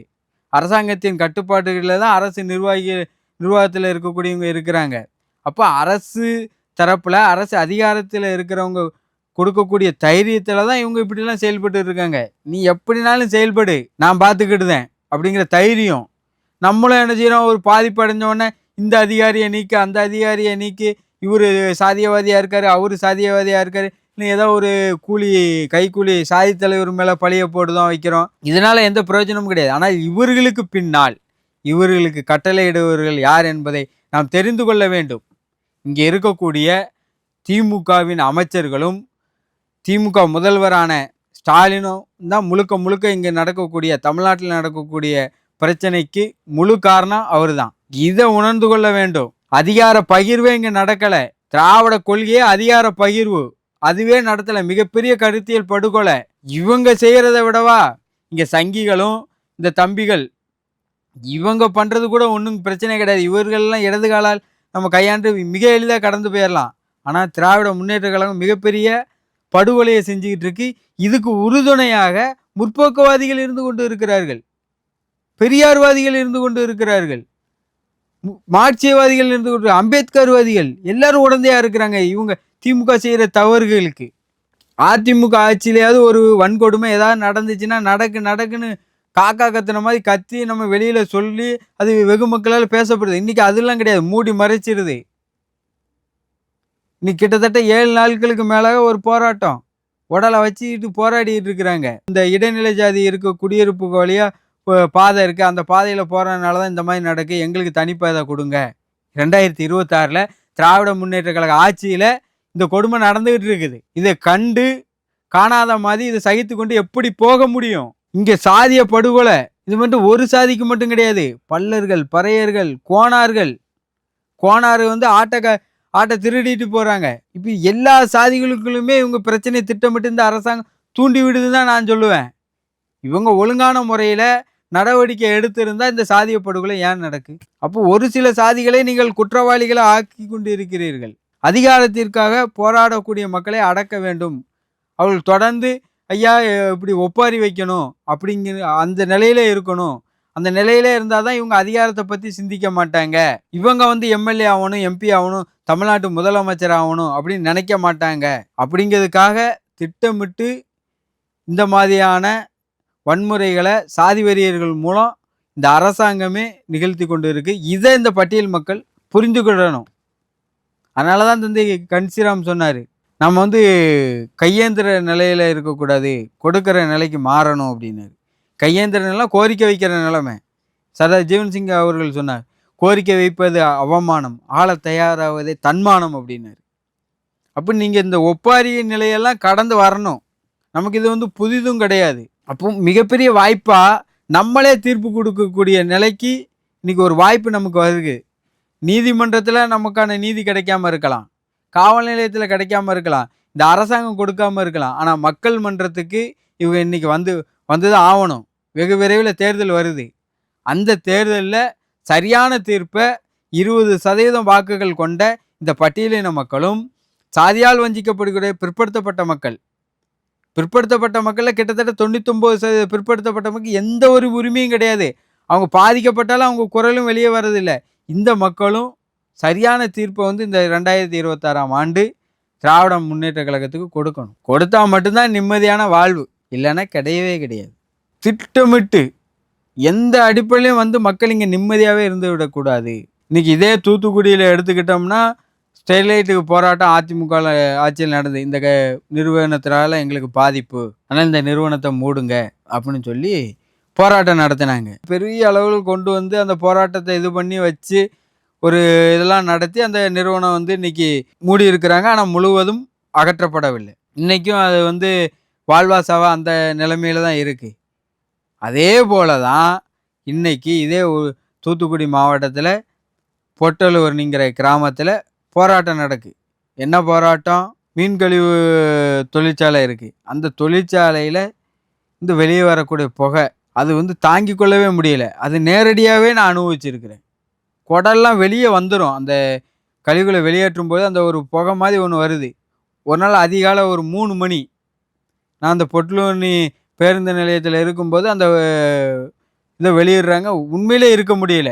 அரசாங்கத்தின் கட்டுப்பாடுகளில் தான் அரசு நிர்வாகத்தில் இருக்கக்கூடியவங்க இருக்கிறாங்க. அப்போ அரசு தரப்பில் அரசு அதிகாரத்தில் இருக்கிறவங்க கொடுக்கக்கூடிய தைரியத்தில் தான் இவங்க இப்படிலாம் செயல்பட்டு இருக்காங்க. நீ எப்படினாலும் செயல்படு, நான் பார்த்துக்கிட்டுதேன் அப்படிங்கிற தைரியம். நம்மளும் என்ன செய்கிறோம், ஒரு பாதிப்பு அடைஞ்சோடனே இந்த அதிகாரியை நீக்கி அந்த அதிகாரியை நீக்கி, இவர் சாதியவாதியாக இருக்கார், அவர் சாதியவாதியாக இருக்கார், இல்லை ஏதோ ஒரு கைக்கூலி சாதி தலைவர் மேலே பழிய போட்டு தான் வைக்கிறோம். இதனால் எந்த பிரயோஜனமும் கிடையாது. ஆனால் இவர்களுக்கு பின்னால் இவர்களுக்கு கட்டளையிடுவர்கள் யார் என்பதை நாம் தெரிந்து கொள்ள வேண்டும். இங்கே இருக்கக்கூடிய திமுகவின் அமைச்சர்களும் திமுக முதல்வரான ஸ்டாலினும் தான் முழுக்க முழுக்க இங்கே நடக்கக்கூடிய, தமிழ்நாட்டில் நடக்கக்கூடிய பிரச்சனைக்கு முழு காரணம் அவர் தான். இதை உணர்ந்து கொள்ள வேண்டும். அதிகார பகிர்வே இங்கே நடக்கலை. திராவிட கொள்கையே அதிகார பகிர்வு, அதுவே நடத்தலை. மிகப்பெரிய கருத்தியல் படுகொலை. இவங்க செய்கிறத விடவா இங்கே சங்கிகளும் இந்த தம்பிகள் இவங்க பண்ணுறது கூட ஒன்றும் பிரச்சனை கிடையாது. இவர்கள்லாம் இடது காலால் நம்ம கையாண்டு மிக எளிதாக கடந்து போயிடலாம். ஆனால் திராவிட முன்னேற்ற கழகம் மிகப்பெரிய படுகொலையை செஞ்சுக்கிட்டு இருக்கு. இதுக்கு உறுதுணையாக முற்போக்குவாதிகள் இருந்து கொண்டு இருக்கிறார்கள், பெரியார்வாதிகள் இருந்து கொண்டு இருக்கிறார்கள், மார்க்சியவாதிகள் இருந்து கொண்டு, அம்பேத்கர்வாதிகள் எல்லாரும் உடந்தையாக இருக்கிறாங்க இவங்க திமுக செய்கிற தவறுகளுக்கு. அதிமுக ஆட்சியிலேயாவது ஒரு வன்கொடுமை ஏதாவது நடந்துச்சுன்னா நடக்குன்னு காக்கா கத்துன மாதிரி கத்தி நம்ம வெளியில் சொல்லி அது வெகு மக்களால் பேசப்படுது. இன்றைக்கி அதெல்லாம் கிடையாது, மூடி மறைச்சிருது. இன்னைக்கு கிட்டத்தட்ட 7 நாட்களுக்கு மேலாக ஒரு போராட்டம் உடலை வச்சுக்கிட்டு போராடிட்டு இருக்கிறாங்க. இந்த இடைநிலை ஜாதி இருக்க குடியிருப்பு வழியாக பாதை இருக்குது, அந்த பாதையில் போகிறதுனால தான் இந்த மாதிரி நடக்கு, எங்களுக்கு தனிப்பாதை கொடுங்க. 2026 திராவிட முன்னேற்ற கழக ஆட்சியில் இந்த கொடுமை நடந்துகிட்டு இருக்குது. இதை கண்டு காணாத மாதிரி இதை சகித்து கொண்டு எப்படி போக முடியும்? இங்கே சாதிய படுகொலை இது மட்டும் ஒரு சாதிக்கு மட்டும் கிடையாது. பல்லர்கள், பறையர்கள், கோணாறு வந்து ஆட்டை திருடிட்டு போகிறாங்க. இப்போ எல்லா சாதிகளுக்குள்ளுமே இவங்க பிரச்சனையை திட்டமிட்டு இந்த அரசாங்கம் தூண்டி விடுது தான் நான் சொல்லுவேன். இவங்க ஒழுங்கான முறையில் நடவடிக்கை எடுத்திருந்தால் இந்த சாதிய படுகொலை ஏன் நடக்கு? அப்போ ஒரு சில சாதிகளை நீங்கள் குற்றவாளிகளை ஆக்கி கொண்டு இருக்கிறீர்கள். அதிகாரத்திற்காக போராடக்கூடிய மக்களை அடக்க வேண்டும். அவர்கள் தொடர்ந்து ஐயா இப்படி ஒப்பாரி வைக்கணும் அப்படிங்கிற அந்த நிலையில இருக்கணும். அந்த நிலையிலே இருந்தால் தான் இவங்க அதிகாரத்தை பற்றி சிந்திக்க மாட்டாங்க. இவங்க வந்து எம்எல்ஏ ஆகணும், எம்பி ஆகணும், தமிழ்நாட்டு முதலமைச்சர் ஆகணும் அப்படின்னு நினைக்க மாட்டாங்க. அப்படிங்கிறதுக்காக திட்டமிட்டு இந்த மாதிரியான வன்முறைகளை சாதி வெறியர்கள் மூலம் இந்த அரசாங்கமே நிகழ்த்தி கொண்டு இருக்கு. இதை இந்த பட்டியல் மக்கள் புரிந்துக்கிடணும். அதனால தான் தந்தை கன்சிராம் சொன்னார், நம்ம வந்து கையேந்திர நிலையில் இருக்கக்கூடாது, கொடுக்குற நிலைக்கு மாறணும் அப்படின்னாரு. கையேந்திர நிலை கோரிக்கை வைக்கிற நிலைமை. சர்தார் ஜீவன் சிங் அவர்கள் சொன்னார், கோரிக்கை வைப்பது அவமானம், ஆள தயாராவதே தன்மானம் அப்படின்னாரு. அப்போ நீங்கள் இந்த ஒப்பாரி நிலையெல்லாம் கடந்து வரணும். நமக்கு இது வந்து புதிதும் கிடையாது. அப்போ மிகப்பெரிய வாய்ப்பாக நம்மளே தீர்ப்பு கொடுக்கக்கூடிய நிலைக்கு இன்னைக்கு ஒரு வாய்ப்பு நமக்கு வருது. நீதிமன்றத்தில் நமக்கான நீதி கிடைக்காம இருக்கலாம், காவல் நிலையத்தில் கிடைக்காம இருக்கலாம், இந்த அரசாங்கம் கொடுக்காம இருக்கலாம். ஆனால் மக்கள் மன்றத்துக்கு இவங்க இன்னைக்கு வந்து தான் ஆகணும். வெகு விரைவில் தேர்தல் வருது. அந்த தேர்தலில் சரியான தீர்ப்பை 20% வாக்குகள் கொண்ட இந்த பட்டியலின மக்களும், சாதியால் வஞ்சிக்கப்படுகிற பிற்படுத்தப்பட்ட மக்களில் கிட்டத்தட்ட 99% பிற்படுத்தப்பட்ட மக்கள் எந்த ஒரு உரிமையும் கிடையாது. அவங்க பாதிக்கப்பட்டாலும் அவங்க குரலும் வெளியே வர்றதில்லை. இந்த மக்களும் சரியான தீர்ப்பை வந்து இந்த 2026ஆம் ஆண்டு திராவிட முன்னேற்ற கழகத்துக்கு கொடுக்கணும். கொடுத்தா மட்டும்தான் நிம்மதியான வாழ்வு, இல்லைன்னா கிடையவே கிடையாது. திட்டமிட்டு எந்த அடிப்படையிலும் வந்து மக்கள் இங்கே நிம்மதியாகவே இருந்து விடக்கூடாது. இன்னைக்கு இதே தூத்துக்குடியில் எடுத்துக்கிட்டோம்னா ஸ்டெர்லைட்டுக்கு போராட்டம் அதிமுக ஆட்சியில் நடந்தது. இந்த நிறுவனத்தினால எங்களுக்கு பாதிப்பு, ஆனால் இந்த நிறுவனத்தை மூடுங்க அப்படின்னு சொல்லி போராட்டம் நடத்தினாங்க. பெரிய அளவில் கொண்டு வந்து அந்த போராட்டத்தை இது பண்ணி வச்சு ஒரு இதெல்லாம் நடத்தி அந்த நிறுவனம் வந்து இன்னைக்கு மூடி இருக்கிறாங்க. ஆனால் முழுவதும் அகற்றப்படவில்லை. இன்றைக்கும் அது வந்து வாழ்வாசாவா அந்த நிலைமையில தான் இருக்குது. அதே போல தான் இன்னைக்கு இதே தூத்துக்குடி மாவட்டத்தில் பொட்டலூர்ங்கிற கிராமத்தில் போராட்டம் நடக்கு. என்ன போராட்டம்? மீன் கழிவு தொழிற்சாலை இருக்குது. அந்த தொழிற்சாலையில் இந்த வெளியே வரக்கூடிய புகை அது வந்து தாங்கி கொள்ளவே முடியல. அது நேரடியாகவே நான் அனுபவிச்சிருக்கிறேன். குடல்லாம் வெளியே வந்துடும். அந்த கழிவுகளை வெளியேற்றும் போது அந்த ஒரு புகை மாதிரி ஒன்று வருது. ஒரு நாள் அதிகாலை ஒரு 3 மணி நான் அந்த பொட்டலூர்னி பேருந்து நிலையத்தில் இருக்கும்போது அந்த இதை வெளியிடுறாங்க. உண்மையிலே இருக்க முடியல.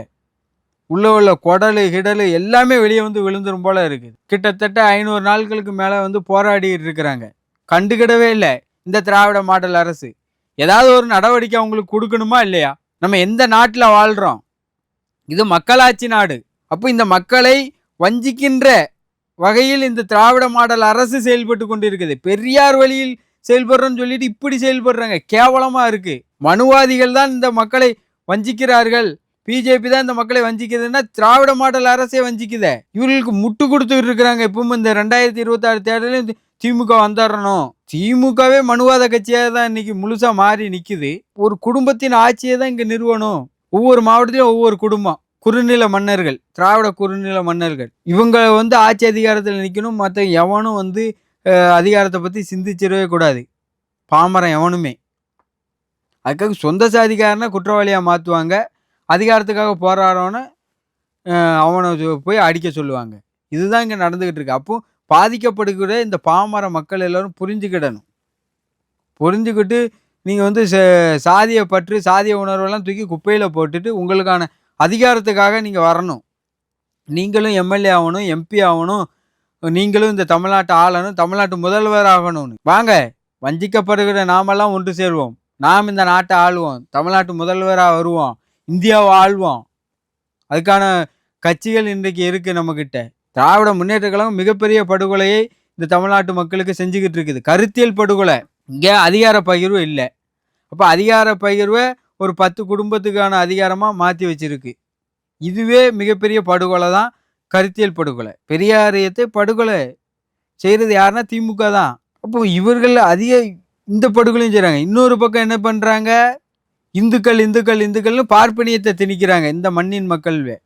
உள்ள குடலு கிடலு எல்லாமே வெளியே வந்து விழுந்துரும் போல இருக்குது. கிட்டத்தட்ட 500 நாட்களுக்கு மேலே வந்து போராடிட்டு இருக்கிறாங்க. கண்டுக்கிடவே இல்லை இந்த திராவிட மாடல் அரசு. ஏதாவது ஒரு நடவடிக்கை அவங்களுக்கு கொடுக்கணுமா இல்லையா? நம்ம எந்த நாட்டில் வாழ்கிறோம்? இது மக்களாட்சி நாடு. அப்போ இந்த மக்களை வஞ்சிக்கின்ற வகையில் இந்த திராவிட மாடல் அரசு செயல்பட்டு கொண்டு இருக்குது. பெரியார் வழியில் செயல்படுறோன்னு சொல்லிட்டு இப்படி செயல்படுறாங்க. கேவலமாக இருக்குது. மனுவாதிகள் தான் இந்த மக்களை வஞ்சிக்கிறார்கள், பிஜேபி தான் இந்த மக்களை வஞ்சிக்குதுன்னா திராவிட மாடல் அரசே வஞ்சிக்குதே. இவர்களுக்கு முட்டு கொடுத்துட்டு இருக்கிறாங்க. இப்பவும் இந்த 2026 தேர்தலில் திமுக வந்துடணும். திமுகவே மனுவாத கட்சியாக தான் இன்னைக்கு முழுசா மாறி நிற்குது. ஒரு குடும்பத்தின் ஆட்சியை தான் இங்கே நிறுவனம். ஒவ்வொரு மாவட்டத்திலும் ஒவ்வொரு குடும்பம், குறுநில மன்னர்கள், திராவிட குறுநில மன்னர்கள். இவங்க வந்து ஆட்சி அதிகாரத்தில் நிற்கணும். மற்ற எவனும் வந்து அதிகாரத்தை பற்றி சிந்திச்சிடவே கூடாது. பாமரன் எவனுமே. அதுக்காக சொந்த சாதிக்காரனை குற்றவாளியாக மாற்றுவாங்க. அதிகாரத்துக்காக போராடணும்னு அவனை போய் அடிக்க சொல்லுவாங்க. இதுதான் இங்கே நடந்துக்கிட்டு இருக்கு. அப்போ பாதிக்கப்படுகிற இந்த பாமர மக்கள் எல்லோரும் புரிஞ்சுக்கிடணும். புரிஞ்சுக்கிட்டு நீங்கள் வந்து சாதியை பற்றி சாதிய உணர்வெல்லாம் தூக்கி குப்பையில் போட்டுட்டு உங்களுக்கான அதிகாரத்துக்காக நீங்கள் வரணும். நீங்களும் எம்எல்ஏ ஆகணும், எம்பி ஆகணும், நீங்களும் இந்த தமிழ்நாட்டை ஆளணும், தமிழ்நாட்டு முதல்வர் ஆகணும்னு வாங்க. வஞ்சிக்கப்படுகிற நாமெல்லாம் ஒன்று சேர்வோம். நாம் இந்த நாட்டை ஆளுவோம், தமிழ்நாட்டு முதல்வராக வருவோம், இந்தியாவை ஆள்வோம். அதுக்கான கட்சிகள் இன்றைக்கு இருக்குது நம்மக்கிட்ட. திராவிட முன்னேற்ற கழகம் மிகப்பெரிய படுகொலையை இந்த தமிழ்நாட்டு மக்களுக்கு செஞ்சுக்கிட்டு இருக்குது. கருத்தியல் படுகொலை. இங்கே அதிகார பகிர்வு இல்லை. அப்போ அதிகார பகிர்வை ஒரு 10 குடும்பத்துக்கான அதிகாரமாக மாற்றி வச்சிருக்கு. இதுவே மிகப்பெரிய படுகொலை தான், கருத்தியல் படுகொலை. பெரியாரியத்தை படுகொலை செய்கிறது யாருன்னா திமுக தான். அப்போ இவர்கள் அதிக இந்த படுகொலையும் செய்கிறாங்க. இன்னொரு பக்கம் என்ன பண்ணுறாங்க? இந்துக்கள்னு பார்ப்பனியத்தை திணிக்கிறாங்க இந்த மண்ணின் மக்கள்வே.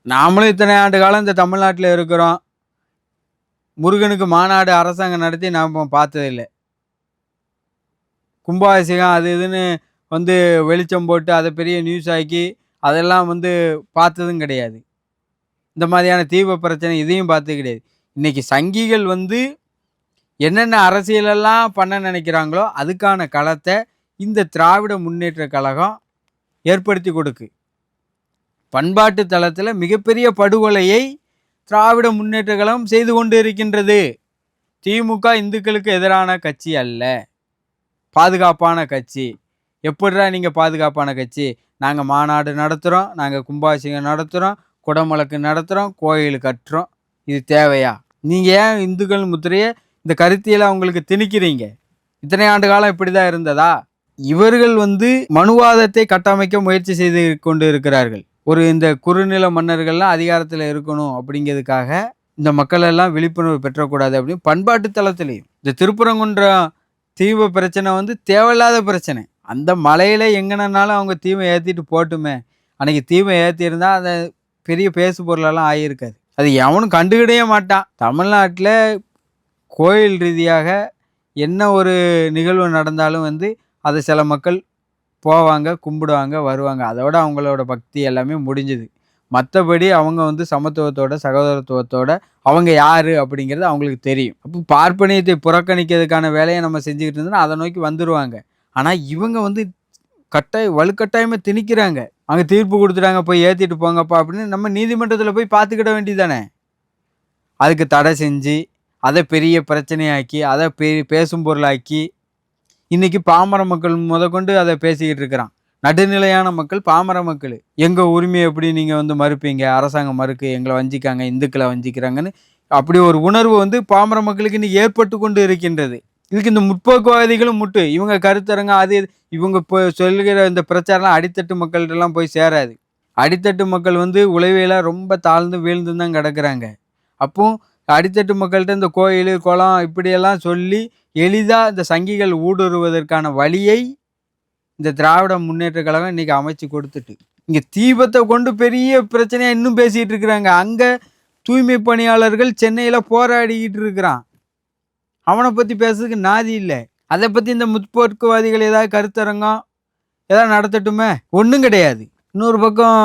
நாமளும் இத்தனை ஆண்டு காலம் இந்த தமிழ்நாட்டில் இருக்கிறோம். முருகனுக்கு மாநாடு அரசாங்கம் நடத்தி நாம் பார்த்ததில்லை. கும்பாபிஷேகம் அது இதுன்னு வந்து வெளிச்சம் போட்டு அதை பெரிய நியூஸ் ஆக்கி அதெல்லாம் வந்து பார்த்ததும் கிடையாது. இந்த மாதிரியான தீப பிரச்சனை இதையும் பார்த்தது கிடையாது. இன்றைக்கி சங்கிகள் வந்து என்னென்ன அரசியலெல்லாம் பண்ண நினைக்கிறாங்களோ அதுக்கான களத்தை இந்த திராவிட முன்னேற்ற கழகம் ஏற்படுத்தி கொடுக்கு. பண்பாட்டு தளத்தில் மிகப்பெரிய படுகொலையை திராவிட முன்னேற்ற கழகம் செய்து கொண்டு இருக்கின்றது. திமுக இந்துக்களுக்கு எதிரான கட்சி அல்ல, பாதுகாப்பான கட்சி. எப்படிடா நீங்கள் பாதுகாப்பான கட்சி? நாங்கள் மாநாடு நடத்துகிறோம், நாங்கள் கும்பாபிஷேகம் நடத்துகிறோம், குடமுழக்கு நடத்துகிறோம், கோயில் கட்டுறோம். இது தேவையா? நீங்கள் ஏன் இந்துக்கள் முத்திரையை இந்த கருத்தியலை அவங்களுக்கு திணிக்கிறீங்க? இத்தனை ஆண்டு காலம் இப்படி தான் இருந்ததா? இவர்கள் மனுவாதத்தை கட்டமைக்க முயற்சி செய்து கொண்டு இருக்கிறார்கள். இந்த குறுநில மன்னர்கள்லாம் அதிகாரத்தில் இருக்கணும் அப்படிங்கிறதுக்காக இந்த மக்கள் எல்லாம் விழிப்புணர்வு பெற்றக்கூடாது அப்படின்னு பண்பாட்டு தளத்திலையும். இந்த திருப்பரங்குன்றம் தீவு பிரச்சனை தேவையில்லாத பிரச்சனை. அந்த மலையில எங்கனாலும் அவங்க தீவை ஏற்றிட்டு போட்டுமே. அன்னைக்கு தீவை ஏற்றிருந்தா அந்த பெரிய பேசு பொருளெல்லாம் ஆகியிருக்காது. அது எவனும் கண்டுக்கிடவே மாட்டான். தமிழ்நாட்டில் கோயில் ரீதியாக என்ன ஒரு நிகழ்வு நடந்தாலும் அதை சில மக்கள் போவாங்க, கும்பிடுவாங்க, வருவாங்க. அதோட அவங்களோட பக்தி எல்லாமே முடிஞ்சுது. மற்றபடி அவங்க சமத்துவத்தோட சகோதரத்துவத்தோட அவங்க யாரு அப்படிங்கிறது அவங்களுக்கு தெரியும். அப்போ பார்ப்பனியத்தை புறக்கணிக்கிறதுக்கான வேலையை நம்ம செஞ்சுக்கிட்டு இருந்தோம்னா அதை நோக்கி வந்துடுவாங்க. ஆனால் இவங்க வலுக்கட்டாயமாக திணிக்கிறாங்க. அங்கே தீர்ப்பு கொடுத்துட்டாங்க, போய் ஏற்றிட்டு போங்கப்பா அப்படின்னு நம்ம நீதிமன்றத்தில் போய் பார்த்துக்கிட வேண்டியதானே. அதுக்கு தடை செஞ்சு அதை பெரிய பிரச்சனையாக்கி அதை பேசும் பொருளாக்கி இன்னைக்கு பாமர மக்கள் முதற்கொண்டு அதை பேசிக்கிட்டு இருக்கிறான். நடுநிலையான மக்கள், பாமர மக்கள், எங்கள் உரிமையை எப்படி நீங்கள் மறுப்பீங்க? அரசாங்கம் மறுக்கு, எங்களை வஞ்சிக்காங்க, இந்துக்களை வஞ்சிக்கிறாங்கன்னு அப்படி ஒரு உணர்வு பாமர மக்களுக்கு இன்னைக்கு ஏற்பட்டு கொண்டு இருக்கின்றது. இதுக்கு இந்த முற்போக்குவாதிகளும் இவங்க கருத்தரங்க அது இவங்க இப்போ சொல்லுகிற இந்த பிரச்சாரம்லாம் அடித்தட்டு மக்கள்கிட்டலாம் போய் சேராது. அடித்தட்டு மக்கள் உளவியெல்லாம் ரொம்ப தாழ்ந்து வீழ்ந்து தான் கிடக்குறாங்க. அப்போ அடித்தட்டு மக்கள்கிட்ட இந்த கோயில் குளம் இப்படியெல்லாம் சொல்லி எளிதாக இந்த சங்கிகள் ஊடுருவதற்கான வழியை இந்த திராவிட முன்னேற்ற கழகம் இன்னைக்கு அமைச்சு கொடுத்துட்டு இங்கே தீபத்தை கொண்டு பெரிய பிரச்சனையாக இன்னும் பேசிகிட்டு இருக்கிறாங்க. அங்கே தூய்மை பணியாளர்கள் சென்னையில் போராடிக்கிட்டு இருக்கிறான். அவனை பற்றி பேசுறதுக்கு நாதி இல்லை. அதை பற்றி இந்த முற்போக்குவாதிகள் ஏதாவது கருத்தரங்கம் ஏதாவது நடத்தட்டுமே? ஒன்றும் கிடையாது. இன்னொரு பக்கம்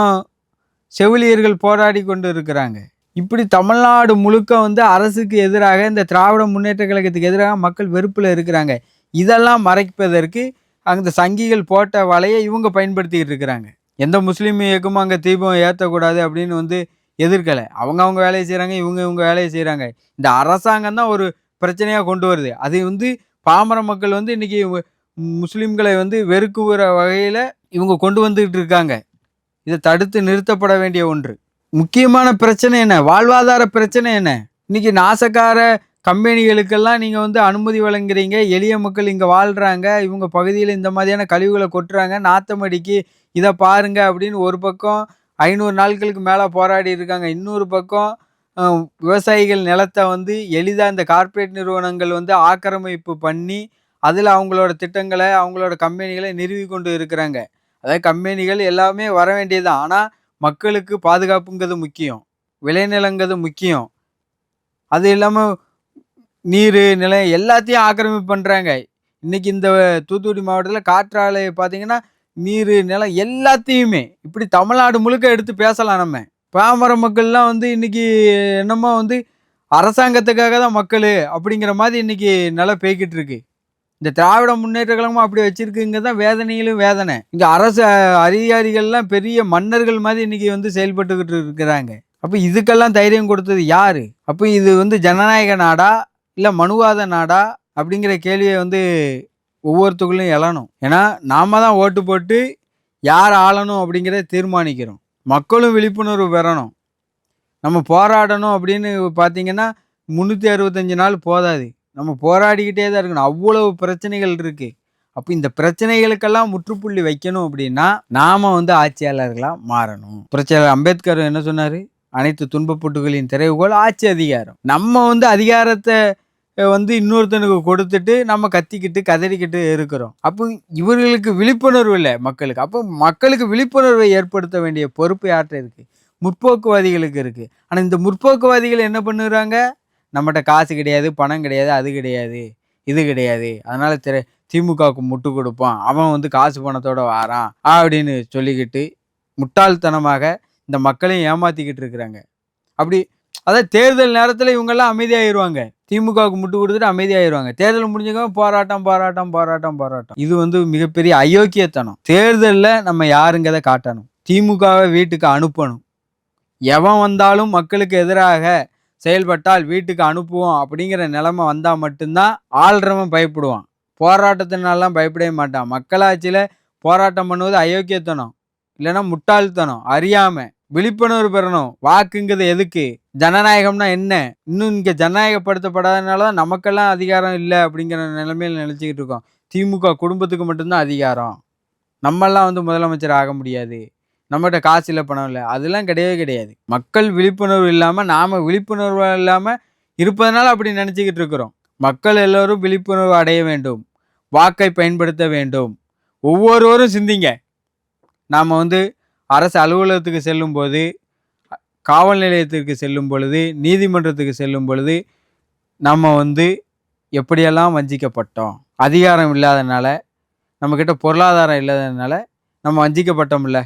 செவிலியர்கள் போராடி கொண்டு இருக்கிறாங்க. இப்படி தமிழ்நாடு முழுக்க அரசுக்கு எதிராக இந்த திராவிட முன்னேற்ற கழகத்துக்கு எதிராக மக்கள் வெறுப்பில் இருக்கிறாங்க. இதெல்லாம் மறைப்பதற்கு அந்த சங்கிகள் போட்ட வலையை இவங்க பயன்படுத்திக்கிட்டு இருக்கிறாங்க. எந்த முஸ்லீம் இயக்கமும் அங்கே தீபம் ஏற்றக்கூடாது அப்படின்னு எதிர்க்கலை. அவங்க வேலையை செய்கிறாங்க, இவங்க வேலையை செய்கிறாங்க. இந்த அரசாங்கம் தான் ஒரு பிரச்சனையாக கொண்டு வருது. அது பாமர மக்கள் இன்னைக்கு முஸ்லீம்களை வெறுக்குற வகையில் இவங்க கொண்டு வந்துக்கிட்டு இருக்காங்க. இதை தடுத்து நிறுத்தப்பட வேண்டிய ஒன்று. முக்கியமான பிரச்சனை என்ன? வாழ்வாதார பிரச்சனை என்ன? இன்னைக்கு நாசக்கார கம்பெனிகளுக்கெல்லாம் நீங்கள் அனுமதி வழங்குறீங்க. எளிய மக்கள் இங்கே வாழ்கிறாங்க, இவங்க பகுதியில் இந்த மாதிரியான கழிவுகளை கொட்டுறாங்க, நாத்தமடிக்கு, இதை பாருங்க அப்படின்னு ஒரு பக்கம் 500 நாட்களுக்கு மேலே போராடி இருக்காங்க. இன்னொரு பக்கம் விவசாயிகள் நிலத்தை எளிதாக இந்த கார்ப்பரேட் நிறுவனங்கள் ஆக்கிரமிப்பு பண்ணி அதில் அவங்களோட திட்டங்களை அவங்களோட கம்பெனிகளை நிறுவி கொண்டு இருக்கிறாங்க. அதாவது கம்பெனிகள் எல்லாமே வர வேண்டியதுதான். ஆனால் மக்களுக்கு பாதுகாப்புங்கிறது முக்கியம், விளைநிலங்கிறது முக்கியம். அது இல்லாமல் நீர் நிலம் எல்லாத்தையும் ஆக்கிரமிப்பு பண்ணுறாங்க. இன்றைக்கி இந்த தூத்துக்குடி மாவட்டத்தில் காற்றாலை பார்த்தீங்கன்னா நீர் நிலம் எல்லாத்தையுமே இப்படி தமிழ்நாடு முழுக்க எடுத்து பேசலாம். நம்ம பாமர மக்கள்லாம் இன்னைக்கு என்னமோ அரசாங்கத்துக்காக தான் மக்கள் அப்படிங்கிற மாதிரி இன்னைக்கு நல்லா பேய்கிட்டு இருக்கு. இந்த திராவிட முன்னேற்ற கழகமும் அப்படி வச்சிருக்குங்க தான் வேதனையிலும் வேதனை. இங்கே அரசு அதிகாரிகள்லாம் பெரிய மன்னர்கள் மாதிரி இன்னைக்கு செயல்பட்டுக்கிட்டு இருக்கிறாங்க. அப்போ இதுக்கெல்லாம் தைரியம் கொடுத்தது யாரு? அப்போ இது ஜனநாயக நாடா இல்லை மனுவாத நாடா அப்படிங்கிற கேள்வியை ஒவ்வொருத்துக்குள்ளையும் எழணும். ஏன்னா நாம தான் ஓட்டு போட்டு யார் ஆளணும் அப்படிங்கிறத தீர்மானிக்கிறோம். மக்களும் விழிப்புணர்வு பெறணும். நம்ம போராடணும் அப்படின்னு பார்த்தீங்கன்னா 365 நாள் போதாது. நம்ம போராடிக்கிட்டே தான் இருக்கணும். அவ்வளவு பிரச்சனைகள் இருக்கு. அப்போ இந்த பிரச்சனைகளுக்கெல்லாம் முற்றுப்புள்ளி வைக்கணும் அப்படின்னா நாம ஆட்சியாளர்களாக மாறணும். புரட்சியாளர் அம்பேத்கர் என்ன சொன்னார்? அனைத்து துன்பப்புட்டுகளின் திரைவுகோல் ஆட்சி அதிகாரம். நம்ம அதிகாரத்தை இன்னொருத்தனுக்கு கொடுத்துட்டு நம்ம கத்திக்கிட்டு கதறிக்கிட்டு இருக்கிறோம். அப்போ இவர்களுக்கு விழிப்புணர்வு இல்லை மக்களுக்கு. அப்போ மக்களுக்கு விழிப்புணர்வை ஏற்படுத்த வேண்டிய பொறுப்பு யார்கிட்ட இருக்கு? முற்போக்குவாதிகளுக்கு இருக்கு. ஆனால் இந்த முற்போக்குவாதிகள் என்ன பண்ணுறாங்க? நம்மகிட்ட காசு கிடையாது, பணம் கிடையாது, அது கிடையாது, இது கிடையாது, அதனால திமுகவுக்கு முட்டு கொடுப்பான், அவன் காசு பணத்தோட வாரான் அப்படின்னு சொல்லிக்கிட்டு முட்டாள்தனமாக இந்த மக்களையும் ஏமாத்திக்கிட்டு இருக்கிறாங்க. அப்படி அதாவது தேர்தல் நேரத்தில் இவங்கெல்லாம் அமைதியாகிடுவாங்க. திமுகவுக்கு முட்டு கொடுத்துட்டு அமைதியாயிருவாங்க. தேர்தல் முடிஞ்சதும் போராட்டம், போராட்டம், போராட்டம், போராட்டம். இது வந்து மிகப்பெரிய அயோக்கியத்தனம். தேர்தல்ல நம்ம யாருங்கிறத காட்டணும். திமுகவை வீட்டுக்கு அனுப்பணும். எவன் வந்தாலும் மக்களுக்கு எதிராக செயல்பட்டால் வீட்டுக்கு அனுப்புவோம் அப்படிங்கிற நிலைமை வந்தா மட்டும்தான் ஆள்றவன் பயப்படுவான். போராட்டத்தினாலாம் பயப்படவே மாட்டான். மக்களாட்சியில போராட்டம் பண்ணுவது அயோக்கியத்தனம், இல்லைன்னா முட்டாள்தனம், அறியாம. விழிப்புணர்வு பெறணும். வாக்குங்கிறது எதுக்கு? ஜனநாயகம்னா என்ன? இன்னும் இங்க ஜனநாயகப்படுத்தப்படாதனால தான் நமக்கெல்லாம் அதிகாரம் இல்லை அப்படிங்கிற நிலைமையில நினைச்சுக்கிட்டு இருக்கோம். திமுக குடும்பத்துக்கு மட்டும்தான் அதிகாரம். நம்மெல்லாம் வந்து முதலமைச்சர் ஆக முடியாது. நம்மகிட்ட காசு இல்லை, பணம் இல்லை. அதெல்லாம் கிடையவே கிடையாது. மக்கள் விழிப்புணர்வு இல்லாம, நாம விழிப்புணர்வு இல்லாம இருப்பதனால அப்படி நினைச்சுக்கிட்டு இருக்கிறோம். மக்கள் எல்லோரும் விழிப்புணர்வு அடைய வேண்டும். வாக்கை பயன்படுத்த வேண்டும். ஒவ்வொருவரும் சிந்திங்க. நாம வந்து அரசு அலுவலகத்துக்கு செல்லும் போது, காவல் நிலையத்திற்கு செல்லும் பொழுது, நீதிமன்றத்துக்கு செல்லும் பொழுது, நம்ம வந்து எப்படியெல்லாம் வஞ்சிக்கப்பட்டோம். அதிகாரம் இல்லாதனால, நம்மக்கிட்ட பொருளாதாரம் இல்லாதனால நம்ம வஞ்சிக்கப்பட்டோம்ல.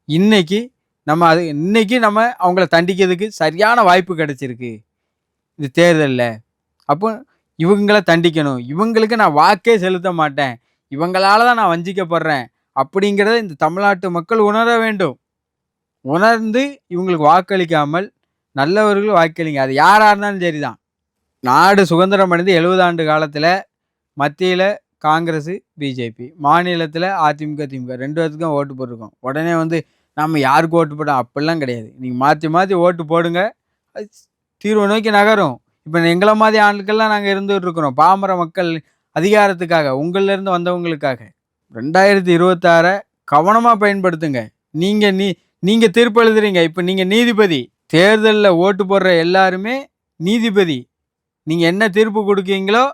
இன்னைக்கு நம்ம அவங்கள தண்டிக்கிறதுக்கு சரியான வாய்ப்பு கிடைச்சிருக்கு இது தேர்தலில். அப்போ இவங்களை தண்டிக்கணும். இவங்களுக்கு நான் வாக்கே செலுத்த மாட்டேன், இவங்களால தான் நான் வஞ்சிக்கப்படுறேன் அப்படிங்கிறத இந்த தமிழ்நாட்டு மக்கள் உணர வேண்டும். உணர்ந்து இவங்களுக்கு வாக்களிக்காமல் நல்லவர்கள் வாக்களிங்க. அது யாராக இருந்தாலும் சரிதான். நாடு சுதந்திரம் அடைந்து 70 ஆண்டு காலத்தில் மத்தியில் காங்கிரஸ், பிஜேபி, மாநிலத்தில் அதிமுக, திமுக 2 பேத்துக்கும் ஓட்டு போட்டிருக்கோம். உடனே வந்து நம்ம யாருக்கு ஓட்டு போட்டோம் அப்படிலாம் கிடையாது. நீங்கள் மாற்றி மாற்றி ஓட்டு போடுங்க, அது தீர்வை நோக்கி நகரும். இப்போ எங்களை மாதிரி ஆட்கள்லாம் நாங்கள் இருந்துகிட்டு இருக்கிறோம். பாமர மக்கள் அதிகாரத்துக்காக, உங்களிலேருந்து வந்தவங்களுக்காக. 2026 கவனமாக பயன்படுத்துங்க. நீங்கள் தீர்ப்பு எழுதுறீங்க. இப்போ நீங்கள் நீதிபதி. தேர்தலில் ஓட்டு போடுற எல்லாருமே நீதிபதி. நீங்கள் என்ன தீர்ப்பு கொடுக்கீங்களோ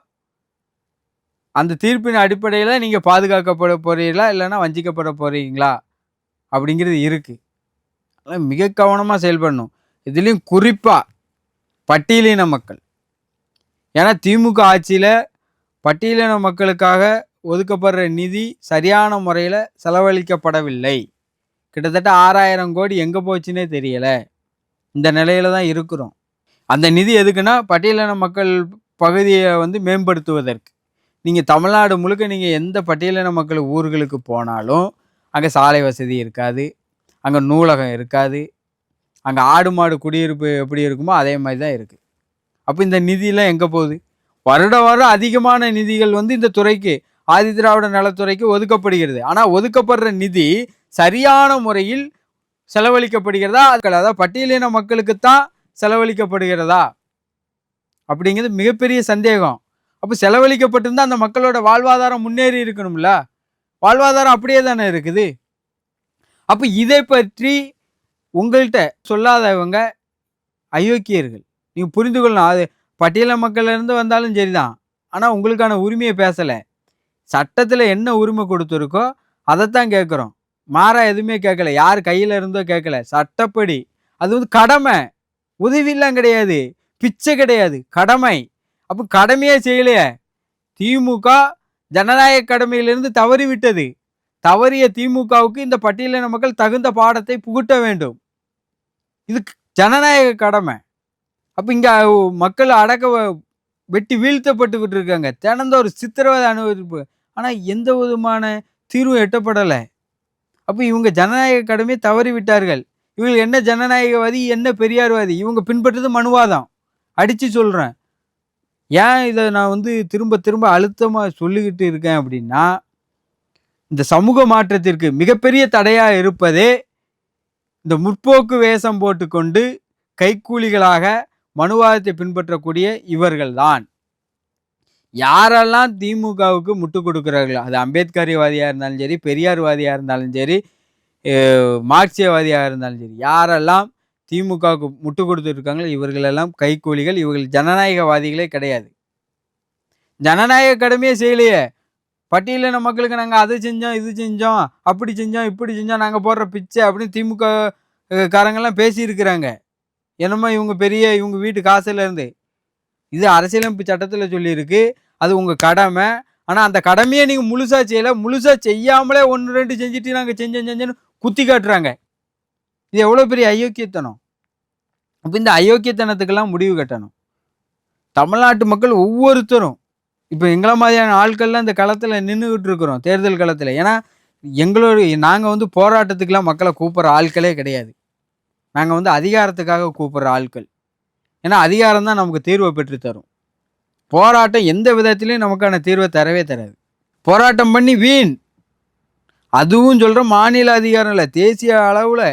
அந்த தீர்ப்பின் அடிப்படையில் நீங்கள் பாதுகாக்கப்பட போறீங்களா, இல்லைன்னா வஞ்சிக்கப்பட போறீங்களா அப்படிங்கிறது இருக்கு. அதனால் மிக கவனமாக செயல்படணும். இதுலேயும் குறிப்பாக பட்டியலின மக்கள். ஏன்னா திமுக ஆட்சியில் பட்டியலின மக்களுக்காக ஒதுக்கப்படுற நிதி சரியான முறையில் செலவழிக்கப்படவில்லை. கிட்டத்தட்ட 6000 கோடி எங்கே போச்சுன்னே தெரியலை. இந்த நிலையில தான் இருக்கிறோம். அந்த நிதி எதுக்குன்னா பட்டியலின மக்கள் பகுதியை வந்து மேம்படுத்துவதற்கு. நீங்கள் தமிழ்நாடு முழுக்க நீங்கள் எந்த பட்டியலின மக்கள் ஊர்களுக்கு போனாலும் அங்கே சாலை வசதி இருக்காது, அங்கே நூலகம் இருக்காது, அங்கே ஆடு மாடு குடியிருப்பு எப்படி இருக்குமோ அதே மாதிரி தான் இருக்குது. அப்போ இந்த நிதியெல்லாம் எங்கே போகுது? வருடம் அதிகமான நிதிகள் வந்து இந்த துறைக்கு, ஆதி திராவிட நலத்துறைக்கு ஒதுக்கப்படுகிறது. ஆனால் ஒதுக்கப்படுற நிதி சரியான முறையில் செலவழிக்கப்படுகிறதா, அதாவது பட்டியலின மக்களுக்குத்தான் செலவழிக்கப்படுகிறதா அப்படிங்கிறது மிகப்பெரிய சந்தேகம். அப்போ செலவழிக்கப்பட்டிருந்தா அந்த மக்களோட வாழ்வாதாரம் முன்னேறி இருக்கணும்ல. வாழ்வாதாரம் அப்படியே தானே இருக்குது. அப்போ இதை பற்றி உங்கள்கிட்ட சொல்லாதவங்க அயோக்கியர்கள். நீங்கள் புரிந்து கொள்ளணும். அது பட்டியல மக்கள்லேருந்து வந்தாலும் சரிதான். ஆனால் உங்களுக்கான உரிமையை பேசலை. சட்டத்தில் என்ன உரிமை கொடுத்துருக்கோ அதைத்தான் கேட்குறோம். மாறா எதுவுமே கேட்கல. யார் கையில் இருந்தோ கேட்கல. சட்டப்படி அது வந்து கடமை. உதவியெல்லாம் கிடையாது, பிச்சை கிடையாது, கடமை. அப்போ கடமையே செய்யலையே. திமுக ஜனநாயக கடமையிலிருந்து தவறிவிட்டது. தவறிய திமுகவுக்கு இந்த பட்டியலின மக்கள் தகுந்த பாடத்தை புகுட்ட வேண்டும். இது ஜனநாயக கடமை. அப்போ இங்கே மக்கள் வெட்டி வீழ்த்தப்பட்டுக்கிட்டு இருக்காங்க. தினந்தோறும் சித்திரவதை அனுபவிப்பு. ஆனால் எந்த விதமான தீர்வும் எட்டப்படலை. அப்போ இவங்க ஜனநாயக கடமையை தவறி விட்டார்கள். இவங்க என்ன ஜனநாயகவாதி, என்ன பெரியார்வாதி? இவங்க பின்பற்றது மனுவாதம். அடித்து சொல்கிறேன். ஏன் இதை நான் வந்து திரும்ப திரும்ப அழுத்தமாக சொல்லிக்கிட்டு இருக்கேன் அப்படின்னா, இந்த சமூக மாற்றத்திற்கு மிகப்பெரிய தடையாக இருப்பதே இந்த முற்போக்கு வேஷம் போட்டுக்கொண்டு கைக்கூலிகளாக மனுவாதத்தை பின்பற்றக்கூடிய இவர்கள்தான். யாரெல்லாம் திமுகவுக்கு முட்டு கொடுக்குறார்களோ, அது அம்பேத்கரியவாதியாக இருந்தாலும் சரி, பெரியார்வாதியாக இருந்தாலும் சரி, மார்க்சியவாதியாக இருந்தாலும் சரி, யாரெல்லாம் திமுகவுக்கு முட்டு கொடுத்துருக்காங்களோ இவர்களெல்லாம் கைக்கூலிகள். இவர்கள் ஜனநாயகவாதிகளே கிடையாது. ஜனநாயக கடமையே செய்யலையே. பட்டியலின மக்களுக்கு நாங்கள் அதை செஞ்சோம், இது செஞ்சோம், அப்படி செஞ்சோம், இப்படி செஞ்சோம், நாங்கள் போடுற பிச்சை அப்படின்னு திமுக காரங்கெல்லாம் பேசியிருக்கிறாங்க. என்னமோ இவங்க வீட்டு காசுல இருந்து. இது அரசியலமைப்பு சட்டத்தில் சொல்லியிருக்கு. அது உங்கள் கடமை. ஆனால் அந்த கடமையை நீங்கள் முழுசாக செய்யலை. முழுசாக செய்யாமலே 1, 2 செஞ்சுட்டு நாங்கள் செஞ்சேன்னு குத்தி காட்டுறாங்க. இது எவ்வளோ பெரிய அயோக்கியத்தனம். அப்போ இந்த அயோக்கியத்தனத்துக்கெல்லாம் முடிவு கட்டணும். தமிழ்நாட்டு மக்கள் ஒவ்வொருத்தரும் இப்போ எங்கள மாதிரியான ஆட்கள்லாம் இந்த களத்துல நின்னுகிட்டு இருக்கிறோம். தேர்தல் களத்துல. ஏன்னா, நாங்க வந்து போராட்டத்துக்குலாம் மக்கள கூப்பிடுற ஆட்களே கிடையாது. நாங்க வந்து அதிகாரத்துக்காக கூப்பிடுற ஆட்கள். ஏன்னா, அதிகாரம் தான் நமக்கு தீர்வ பெற்று தரும். போராட்டம் எந்த விதத்திலயும் நமக்கான தீர்வ தரவே தராது. போராட்டம் பண்ணி வீண். அதுவும் சொல்றேன் மாநில அதிகாரம் இல்ல. தேசிய அளவுல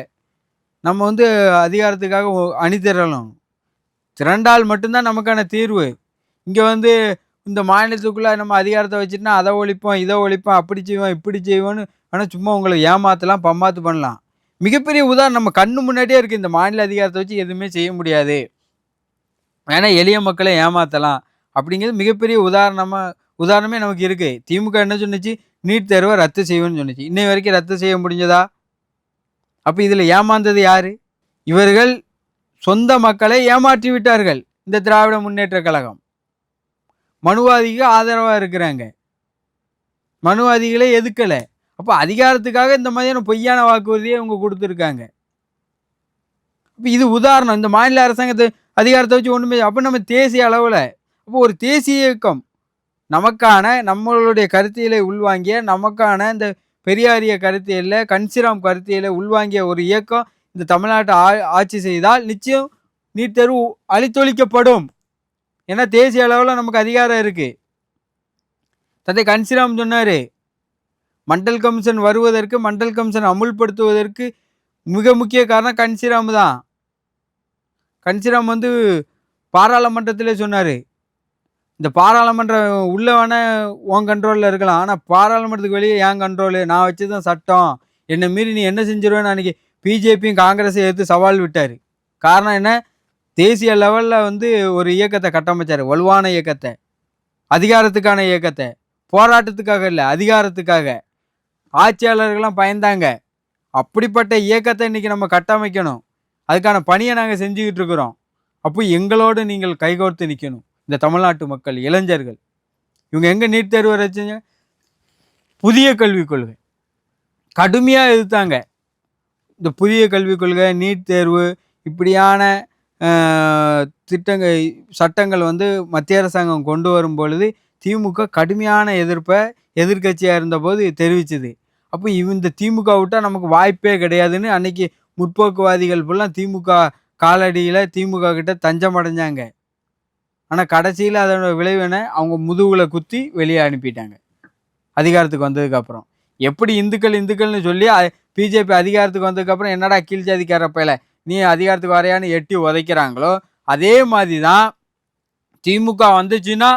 நம்ம வந்து அதிகாரத்துக்காக அணி திரளணும். திரண்டால் மட்டும் தான் நமக்கான தீர்வு. இங்க வந்து இந்த மாநிலத்துக்குள்ள நம்ம அதிகாரத்த வச்சுட்டுனா, அத ஒழிப்போம், இத ஒழிப்போம், அப்படி செய்வோம், இப்படி செய்வோம்னு ஆனா சும்மா உங்கள ஏமாத்தலாம், பம்மாத்து பண்ணலாம். மிகப்பெரிய உதாரணம் நம்ம கண்ணு முன்னாடியே இருக்கு. இந்த மாநில அதிகாரத்த வச்சு எதுவுமே செய்ய முடியாது. வேணா எளிய மக்கள ஏமாத்தலாம். அப்படிங்கிறது மிகப்பெரிய உதாரணமே நமக்கு இருக்கு. திமுக என்ன சொன்னுச்சு? நீட் தேர்வ ரத்து செய்வோம்னு சொன்னுச்சு. இன்னை வரைக்கும் ரத்து செய்ய முடிஞ்சதா? அப்ப இதுல ஏமாந்தது யாரு? இவர்கள் சொந்த மக்களை ஏமாற்றி விட்டார்கள். இந்த திராவிட முன்னேற்ற கழகம். மனுவாதிக்கு ஆதரவா இருக்கிறாங்க. மனுவாதிகளே எதுக்கல. அப்ப அதிகாரத்துக்காக இந்த மாதிரியான பொய்யான வாக்குறுதிய இவங்க குடுத்துருக்காங்க. அப்ப இது உதாரணம். இந்த மாநில அரசாங்கத்த அதிகாரத்த வச்சு ஒண்ணுமே அப்ப நம்ம தேசிய அளவுல அப்போ ஒரு தேசிய இயக்கம் நமக்கான நம்மளுடைய கருத்தியலை உள்வாங்கிய நமக்கான இந்த பெரியாரிய கருத்தியல்ல, கன்சிராம் கருத்தியலை உள்வாங்கிய ஒரு இயக்கம் இந்த தமிழ்நாட்ட ஆட்சி செய்தால் நிச்சயம் நீட் தேர்வு அழித்தொழிக்கப்படும். ஏன்னா தேசிய அளவுல நமக்கு அதிகாரம் இருக்கு. தந்தை கன்சிராம் சொன்னாரு. மண்டல் கமிஷன் வருவதற்கு, மண்டல் கமிஷன் அமுல்படுத்துவதற்கு மிக முக்கிய காரணம் கன்சிராம் தான். கன்சிராம் வந்து பாராளுமன்றத்திலே சொன்னாரு. இந்த பாராளுமன்றம் உள்ள வேணா உன் கண்ட்ரோல்ல இருக்கலாம். ஆனா பாராளுமன்றத்துக்கு வெளியே என் கண்ட்ரோலு. நான் வச்சதுதான் சட்டம். என்ன மீறி நீ என்ன செஞ்சுருவேன்னு அன்னைக்கு பிஜேபியும் காங்கிரஸையும் எதிர்த்து சவால் விட்டாரு. காரணம் என்ன? தேசிய லெவல்ல வந்து ஒரு இயக்கத்த கட்டமைச்சாரு. வலுவான இயக்கத்த. அதிகாரத்துக்கான இயக்கத்த. போராட்டத்துக்காக இல்ல, அதிகாரத்துக்காக. ஆட்சியாளர்கள்லாம் பயந்தாங்க. அப்படிப்பட்ட இயக்கத்த இன்னைக்கு நம்ம கட்டமைக்கணும். அதுக்கான பணிய நாங்க செஞ்சுகிட்டு இருக்கிறோம். அப்போ எங்களோடு நீங்கள் கைகோர்த்து நிக்கணும். இந்த தமிழ்நாட்டு மக்கள், இளைஞர்கள். இவங்க எங்க நீட் தேர்வு வச்சுங்க? புதிய கல்விக் கொள்கை. கடுமையா எதிர்த்தாங்க. இந்த புதிய கல்விக் கொள்கை, நீட் தேர்வு இப்படியான சட்டங்கள் வந்து மத்திய அரசாங்கம் கொண்டு வரும் பொழுது திமுக கடுமையான எதிர்ப்பை எதிர்க்கட்சியா இருந்தபோது தெரிவிச்சது. அப்போ இந்த திமுக விட்டா நமக்கு வாய்ப்பே கிடையாதுன்னு அன்னைக்கு முற்போக்குவாதிகள் ஃபுல்லா திமுக காலடியில திமுக கிட்ட தஞ்சம் அடைஞ்சாங்க. ஆனா கடைசியில அதோட விளைவு என்ன? அவங்க முதுகுல குத்தி வெளியே அனுப்பிட்டாங்க. அதிகாரத்துக்கு வந்ததுக்கு அப்புறம். எப்படி இந்துக்கள்னு சொல்லி பிஜேபி அதிகாரத்துக்கு வந்ததுக்கு அப்புறம் என்னடா கீழ் ஜாதிக்கார பயல நீ அதிகாரத்துக்கு வரையான்னு எட்டி உதைக்கிறாங்களோ, அதே மாதிரி தான் திமுக வந்துச்சுன்னா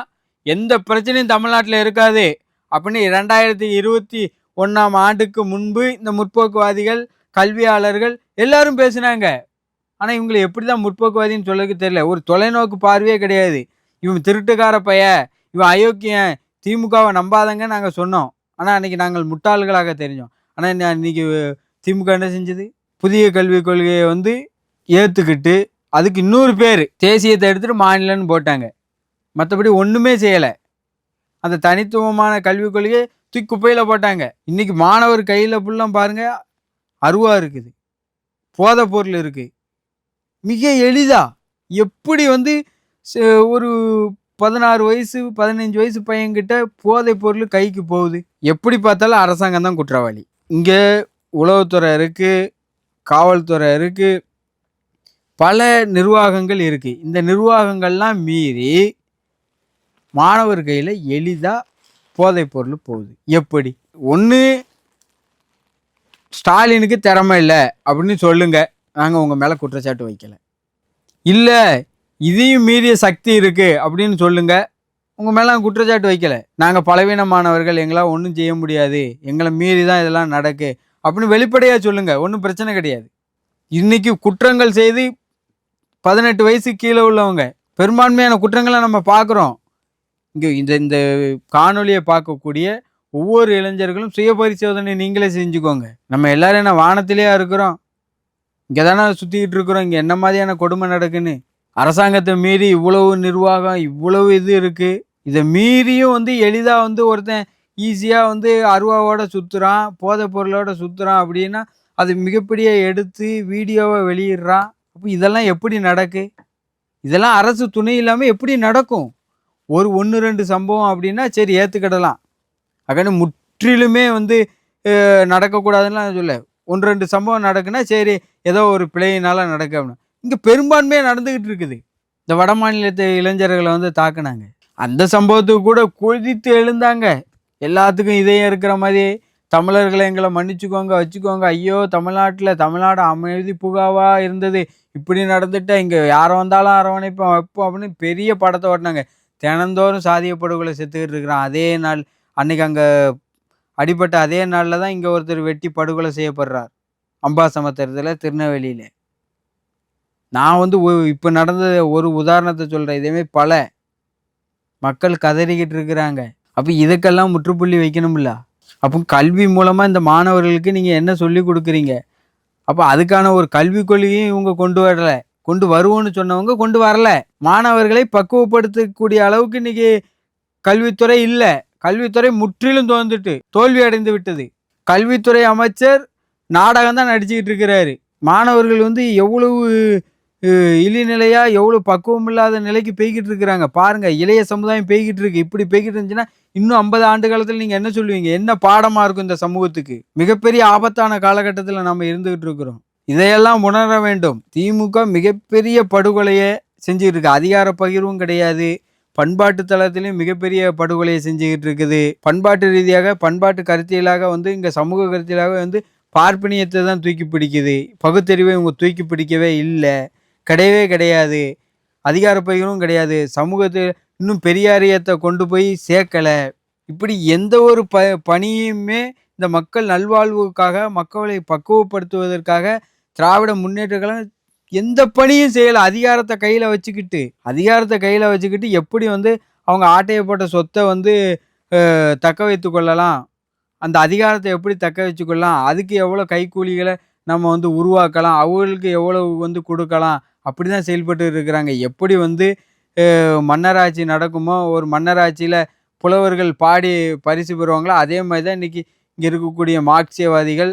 எந்த பிரச்சனையும் தமிழ்நாட்டில் இருக்காது அப்படின்னு 2021ஆம் ஆண்டுக்கு முன்பு இந்த முற்போக்குவாதிகள், கல்வியாளர்கள் எல்லாரும் பேசினாங்க. ஆனா இவங்கள எப்படிதான் முற்போக்குவாதின்னு சொல்லக்கு தெரியல. ஒரு தொலைநோக்கு பார்வையே கிடையாது. இவன் திருட்டுக்கார பைய, இவன் அயோக்கியன், திமுகவை நம்பாதங்கன்னு நாங்க சொன்னோம். ஆனா அன்னைக்கு நாங்கள் முட்டாள்களாக தெரிஞ்சோம். ஆனா இன்னைக்கு திமுக என்ன செஞ்சது? புதிய கல்விக் கொள்கையை வந்து ஏத்துக்கிட்டு அதுக்கு இன்னொரு பேரு தேசியத்தை எடுத்துட்டு மாநிலம்னு போட்டாங்க. மற்றபடி ஒண்ணுமே செய்யல. அந்த தனித்துவமான கல்விக் கொள்கையை தூக்கி குப்பையில போட்டாங்க. இன்னைக்கு மாணவர் கையில ஃபுல்லும் பாருங்க அருவா இருக்குது. போதைப் பொருள் இருக்கு. மிக எளிதா எப்படி வந்து ஒரு 16 வயசு 15 வயசு பையன்கிட்ட போதைப் பொருள் கைக்கு போகுது? எப்படி பார்த்தாலும் அரசாங்கம் தான் குற்றவாளி. இங்க உளவுத்துறை இருக்கு, காவல்துறை இருக்கு, பல நிர்வாகங்கள் இருக்கு. இந்த நிர்வாகங்கள்லாம் மீறி மாணவர் கையில எளிதா போதைப் பொருள் போகுது. எப்படி? ஒண்ணு ஸ்டாலினுக்கு திறமை இல்ல அப்படின்னு சொல்லுங்க. நாங்க உங்க மேல குற்றச்சாட்டு வைக்கல. இல்ல இதையும் மீறிய சக்தி இருக்கு அப்படின்னு சொல்லுங்க. உங்க மேல நாங்க குற்றச்சாட்டு வைக்கல. நாங்க பலவீனமானவர்கள், எங்களால ஒண்ணும் செய்ய முடியாது. எங்களை மீறி தான் இதெல்லாம் நடக்கு அப்படின்னு வெளிப்படையா சொல்லுங்க. ஒண்ணும் பிரச்சனை கிடையாது. இன்னைக்கு குற்றங்கள் செய்து 18 வயசுக்கு கீழே உள்ளவங்க பெரும்பான்மையான குற்றங்களை நம்ம பார்க்குறோம். இங்க இந்த இந்த காணொலியை பார்க்கக்கூடிய ஒவ்வொரு இளைஞர்களும் சுய பரிசோதனை நீங்களே செஞ்சுக்கோங்க. நம்ம எல்லாரும் என்ன வானத்திலேயா இருக்கிறோம்? இங்கே தானே சுற்றிக்கிட்டு இருக்கிறோம். இங்கே என்ன மாதிரியான கொடுமை நடக்குன்னு. அரசாங்கத்தை மீறி இவ்வளவு நிர்வாகம், இவ்வளவு இது இருக்கு. இதை மீறியும் வந்து எளிதாக வந்து ஒருத்தன் ஈஸியாக வந்து அருவாவோட சுற்றுறான், போதைப் பொருளோட சுற்றுறான் அப்படின்னா அது மிகப்பெரிய எடுத்து வீடியோவை வெளியிடுறான். அப்போ இதெல்லாம் எப்படி நடக்கு? இதெல்லாம் அரசு துணை இல்லாமல் எப்படி நடக்கும்? ஒரு 1, 2 சம்பவம் அப்படின்னா சரி ஏற்றுக்கிடலாம். அகன்னு முற்றிலுமே வந்து நடக்கக்கூடாதுன்னு நான் சொல்லல. 1, 2 சம்பவம் நடக்குன்னா சரி ஏதோ ஒரு பிழையினால நடக்கு அப்படின்னு. இங்க பெரும்பான்மையா நடந்துகிட்டு இருக்குது. இந்த வட மாநிலத்து இளைஞர்கள வந்து தாக்குனாங்க. அந்த சம்பவத்துக்கு கூட கொதித்து எழுந்தாங்க. எல்லாத்துக்கும் இதயம் இருக்கிற மாரி, தமிழர்களே எங்கள மன்னிச்சுக்கோங்க, வச்சுக்கோங்க. ஐயோ! தமிழ்நாடு அமைதி பூங்காவா இருந்தது. இப்படி நடந்துட்டா இங்க யார் வந்தாலும் அரவணைப்போம், வைப்போம் அப்படின்னு பெரிய படத்த ஓட்டுனாங்க. தினந்தோறும் சாதிய படுகொலை செத்துக்கிட்டு இருக்கிறான். அதே நாள் அன்னைக்கு அங்க அடிபட்ட அதே நாள்ல தான் இங்க ஒருத்தர் வெட்டி படுகொலை செய்யப்படுறார். அம்பாசமுத்திரத்தில, திருநெல்வேலியில. நான் வந்து இப்ப நடந்த ஒரு உதாரணத்த சொல்றேன். இதே மாரி பல மக்கள் கதறிக்கிட்டு இருக்கிறாங்க. அப்ப இதுக்கெல்லாம் முற்றுப்புள்ளி வைக்கணும்ல. அப்போ கல்வி மூலமா இந்த மாணவர்களுக்கு நீங்க என்ன சொல்லிக் குடுக்குறீங்க? அப்ப அதுக்கான ஒரு கல்விக் கொள்கையும் இவங்க கொண்டு வரல. கொண்டு வருவோம்னு சொன்னவங்க கொண்டு வரல. மாணவர்களை பக்குவப்படுத்தக்கூடிய அளவுக்கு இன்னைக்கு கல்வித்துறை இல்ல. கல்வித்துறை முற்றிலும் தோல்வி அடைந்து விட்டது. கல்வித்துறை அமைச்சர் நாடகம் தான் நடிச்சுக்கிட்டு இருக்கிறாரு. மாணவர்கள் வந்து எவ்வளவு இழிநிலையா, எவ்வளவு பக்குவம் இல்லாத நிலைக்கு போய்க்கிட்டு இருக்கிறாங்க. பாருங்க இளைய சமுதாயம் போய்க்கிட்டு இருக்கு. இப்படி போய்க்கிட்டு இருந்துச்சுன்னா, இன்னும் 50 ஆண்டு காலத்துல நீங்க என்ன சொல்லுவீங்க? என்ன பாடமா இருக்கும் இந்த சமூகத்துக்கு? மிகப்பெரிய ஆபத்தான காலகட்டத்துல நம்ம இருந்துகிட்டு இருக்கிறோம். இதையெல்லாம் உணர வேண்டும். திமுக மிகப்பெரிய படுகொலைய செஞ்சுட்டு இருக்கு. அதிகார பகிர்வும் கிடையாது. பண்பாட்டு தளத்திலும் மிகப்பெரிய படுகொலையை செஞ்சுக்கிட்டு இருக்குது. பண்பாட்டு ரீதியாக, பண்பாட்டு கருத்தியலாக வந்து இங்க சமூக கருத்தியலாக வந்து பார்ப்பனியத்தை தான் தூக்கி பிடிக்குது. பகுத்தறிவை இவங்க தூக்கி பிடிக்கவே இல்ல. கிடையவே கிடையாது. அதிகார பகிர்வும் கிடையாது. சமூகத்தில் இன்னும் பெரியாரியத்தை கொண்டு போய் சேர்க்கல. இப்படி எந்த ஒரு பணியுமே இந்த மக்கள் நல்வாழ்வுக்காக, மக்களை பக்குவப்படுத்துவதற்காக திராவிட முன்னேற்ற கழகம் எந்த பணியும் செய்யல. அதிகாரத்தை கையில வச்சுக்கிட்டு எப்படி வந்து அவங்க ஆட்டைய போட்ட சொத்தை வந்து தக்க வைத்துக் கொள்ளலாம். அந்த அதிகாரத்தை எப்படி தக்க வச்சுக்கொள்ளலாம். அதுக்கு எவ்வளோ கைக்கூலிகளை நம்ம வந்து உருவாக்கலாம். அவங்களுக்கு எவ்வளவு வந்து குடுக்கலாம். அப்படிதான் செயல்பட்டு இருக்கிறாங்க. எப்படி வந்து மன்னராட்சி நடக்குமோ, ஒரு மன்னராட்சியில புலவர்கள் பாடி பரிசு பெறுவாங்களோ, அதே மாரி தான் இன்னைக்கு இங்க இருக்கக்கூடிய மார்க்சியவாதிகள்,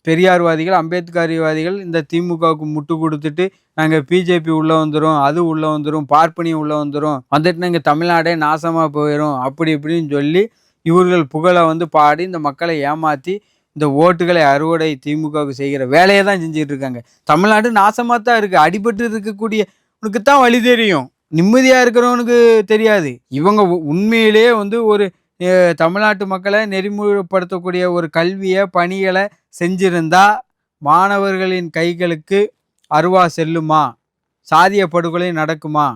பெரியார்வாதிகள், அம்பேத்கரியவாதிகள் இந்த திமுகவுக்கு முட்டு குடுத்துட்டு, நாங்க பிஜேபி உள்ள வந்துரும், அது உள்ள வந்துரும், பார்ப்பனியம் உள்ள வந்துரும், வந்துட்டுனா இங்க தமிழ்நாடே நாசமா போயிரும். அப்படி இப்படின்னு சொல்லி இவர்கள் புகழ வந்து பாடி இந்த மக்களை ஏமாத்தி, இந்த ஓட்டுகளை அறுவடை திமுகவுக்கு செய்கிற வேலைய தான் செஞ்சுட்டு இருக்காங்க. தமிழ்நாடு நாசமா தான் இருக்கு. அடிபட்டு இருக்கக்கூடியவனுக்கு தான் வழி தெரியும். நிம்மதியா இருக்கிறவனுக்கு தெரியாது. இவங்க உண்மையிலேயே வந்து ஒரு தமிழ்நாட்டு மக்களை நெறிமுறைப்படுத்தக்கூடிய ஒரு கல்விய, பணிகள செஞ்சிருந்தா, மாணவர்களின் கைகளுக்கு அருவா செல்லுமா? சாதிய படுகொலை நடக்குமா?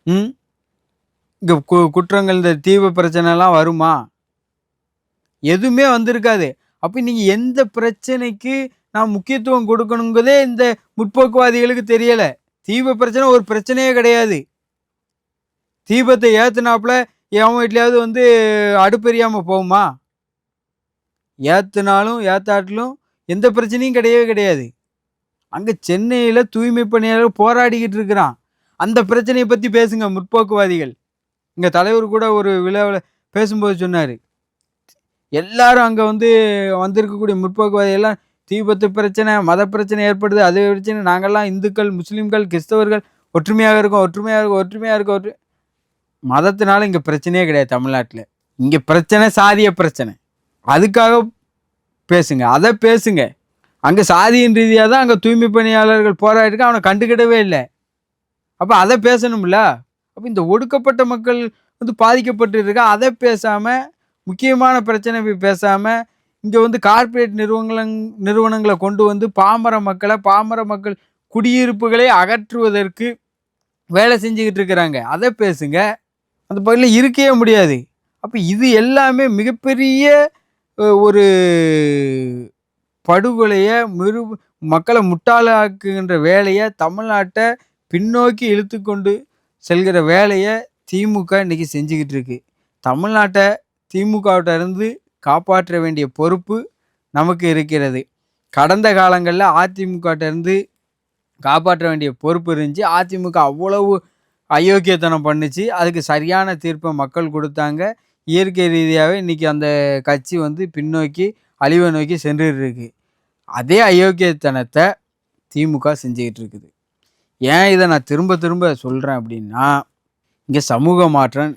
ம். இங்க குற்றங்கள் இந்த தீவு பிரச்சனைலாம் வருமா? எதுவுமே வந்திருக்காது. அப்ப நீங்க எந்த பிரச்சனைக்கு நான் முக்கியத்துவம் கொடுக்கணுங்கிறதே இந்த முற்போக்குவாதிகளுக்கு தெரியல. தீப பிரச்சனை ஒரு பிரச்சனையே கிடையாது. தீபத்தை ஏத்துனாப்புல எவன் வீட்லயாவது வந்து அடுப்பு எரியாம போகுமா? ஏத்துனாலும் ஏத்தாட்டிலும் எந்த பிரச்சனையும் கிடையவே கிடையாது. அங்க சென்னையில தூய்மை பணியாளர் போராடிக்கிட்டு இருக்கிறான். அந்த பிரச்சனைய பத்தி பேசுங்க முற்போக்குவாதிகள். எங்க தலைவர் கூட ஒரு விழாவுல பேசும்போது சொன்னாரு. எல்லாரும் அங்க வந்து வந்திருக்கக்கூடிய முற்போக்குவாதி எல்லாம் தீபத்து பிரச்சனை, மத பிரச்சனை ஏற்படுது. அது பிரச்சனை நாங்கெல்லாம் இந்துக்கள், முஸ்லிம்கள், கிறிஸ்தவர்கள் ஒற்றுமையாக இருக்கோம். மதத்தினால இங்க பிரச்சனையே கிடையாது தமிழ்நாட்டுல. இங்க பிரச்சனை சாதிய பிரச்சனை. அதுக்காக பேசுங்க. அத பேசுங்க. அங்க சாதியின் ரீதியா தான் அங்க தூய்மை பணியாளர்கள் போராடிருக்கான். அவன கண்டுக்கிடவே இல்ல. அப்ப அத பேசணும்ல. அப்ப இந்த ஒடுக்கப்பட்ட மக்கள் வந்து பாதிக்கப்பட்டு இருக்கா. அத பேசாம, முக்கியமான பிரச்சனை பேசாம, இங்க வந்து கார்ப்பரேட் நிறுவனங்கள கொண்டு வந்து பாமர மக்கள் குடியிருப்புகளை அகற்றுவதற்கு வேலை செஞ்சுக்கிட்டு இருக்கிறாங்க. அத பேசுங்க. அந்த பகுதியில இருக்கவே முடியாது. அப்ப இது எல்லாமே மிகப்பெரிய ஒரு படுகொலைய மக்கள முட்டாளாக்குகின்ற வேலைய, தமிழ்நாட்ட பின்னோக்கி இழுத்துக்கொண்டு செல்கிற வேலைய திமுக இன்னைக்கு செஞ்சுக்கிட்டு இருக்கு. தமிழ்நாட்ட திமுகவிட்ட இருந்து காப்பாற்ற வேண்டிய பொறுப்பு நமக்கு இருக்கிறது. கடந்த காலங்கள்ல அதிமுகட்ட இருந்து காப்பாற்ற வேண்டிய பொறுப்பு இருந்துச்சு. அதிமுக அவ்வளவு அயோக்கியத்தனம் பண்ணுச்சு. அதுக்கு சரியான தீர்ப்பை மக்கள் கொடுத்தாங்க. இயற்கை ரீதியாவே இன்னைக்கு அந்த கட்சி வந்து பின்னோக்கி அழிவை நோக்கி சென்றுட்டு இருக்கு. அதே அயோக்கியத்தனத்தை திமுக செஞ்சுக்கிட்டு இருக்குது. ஏன் இதை நான் திரும்ப திரும்ப சொல்கிறேன் அப்படின்னா, இங்கே சமூக மாற்றம்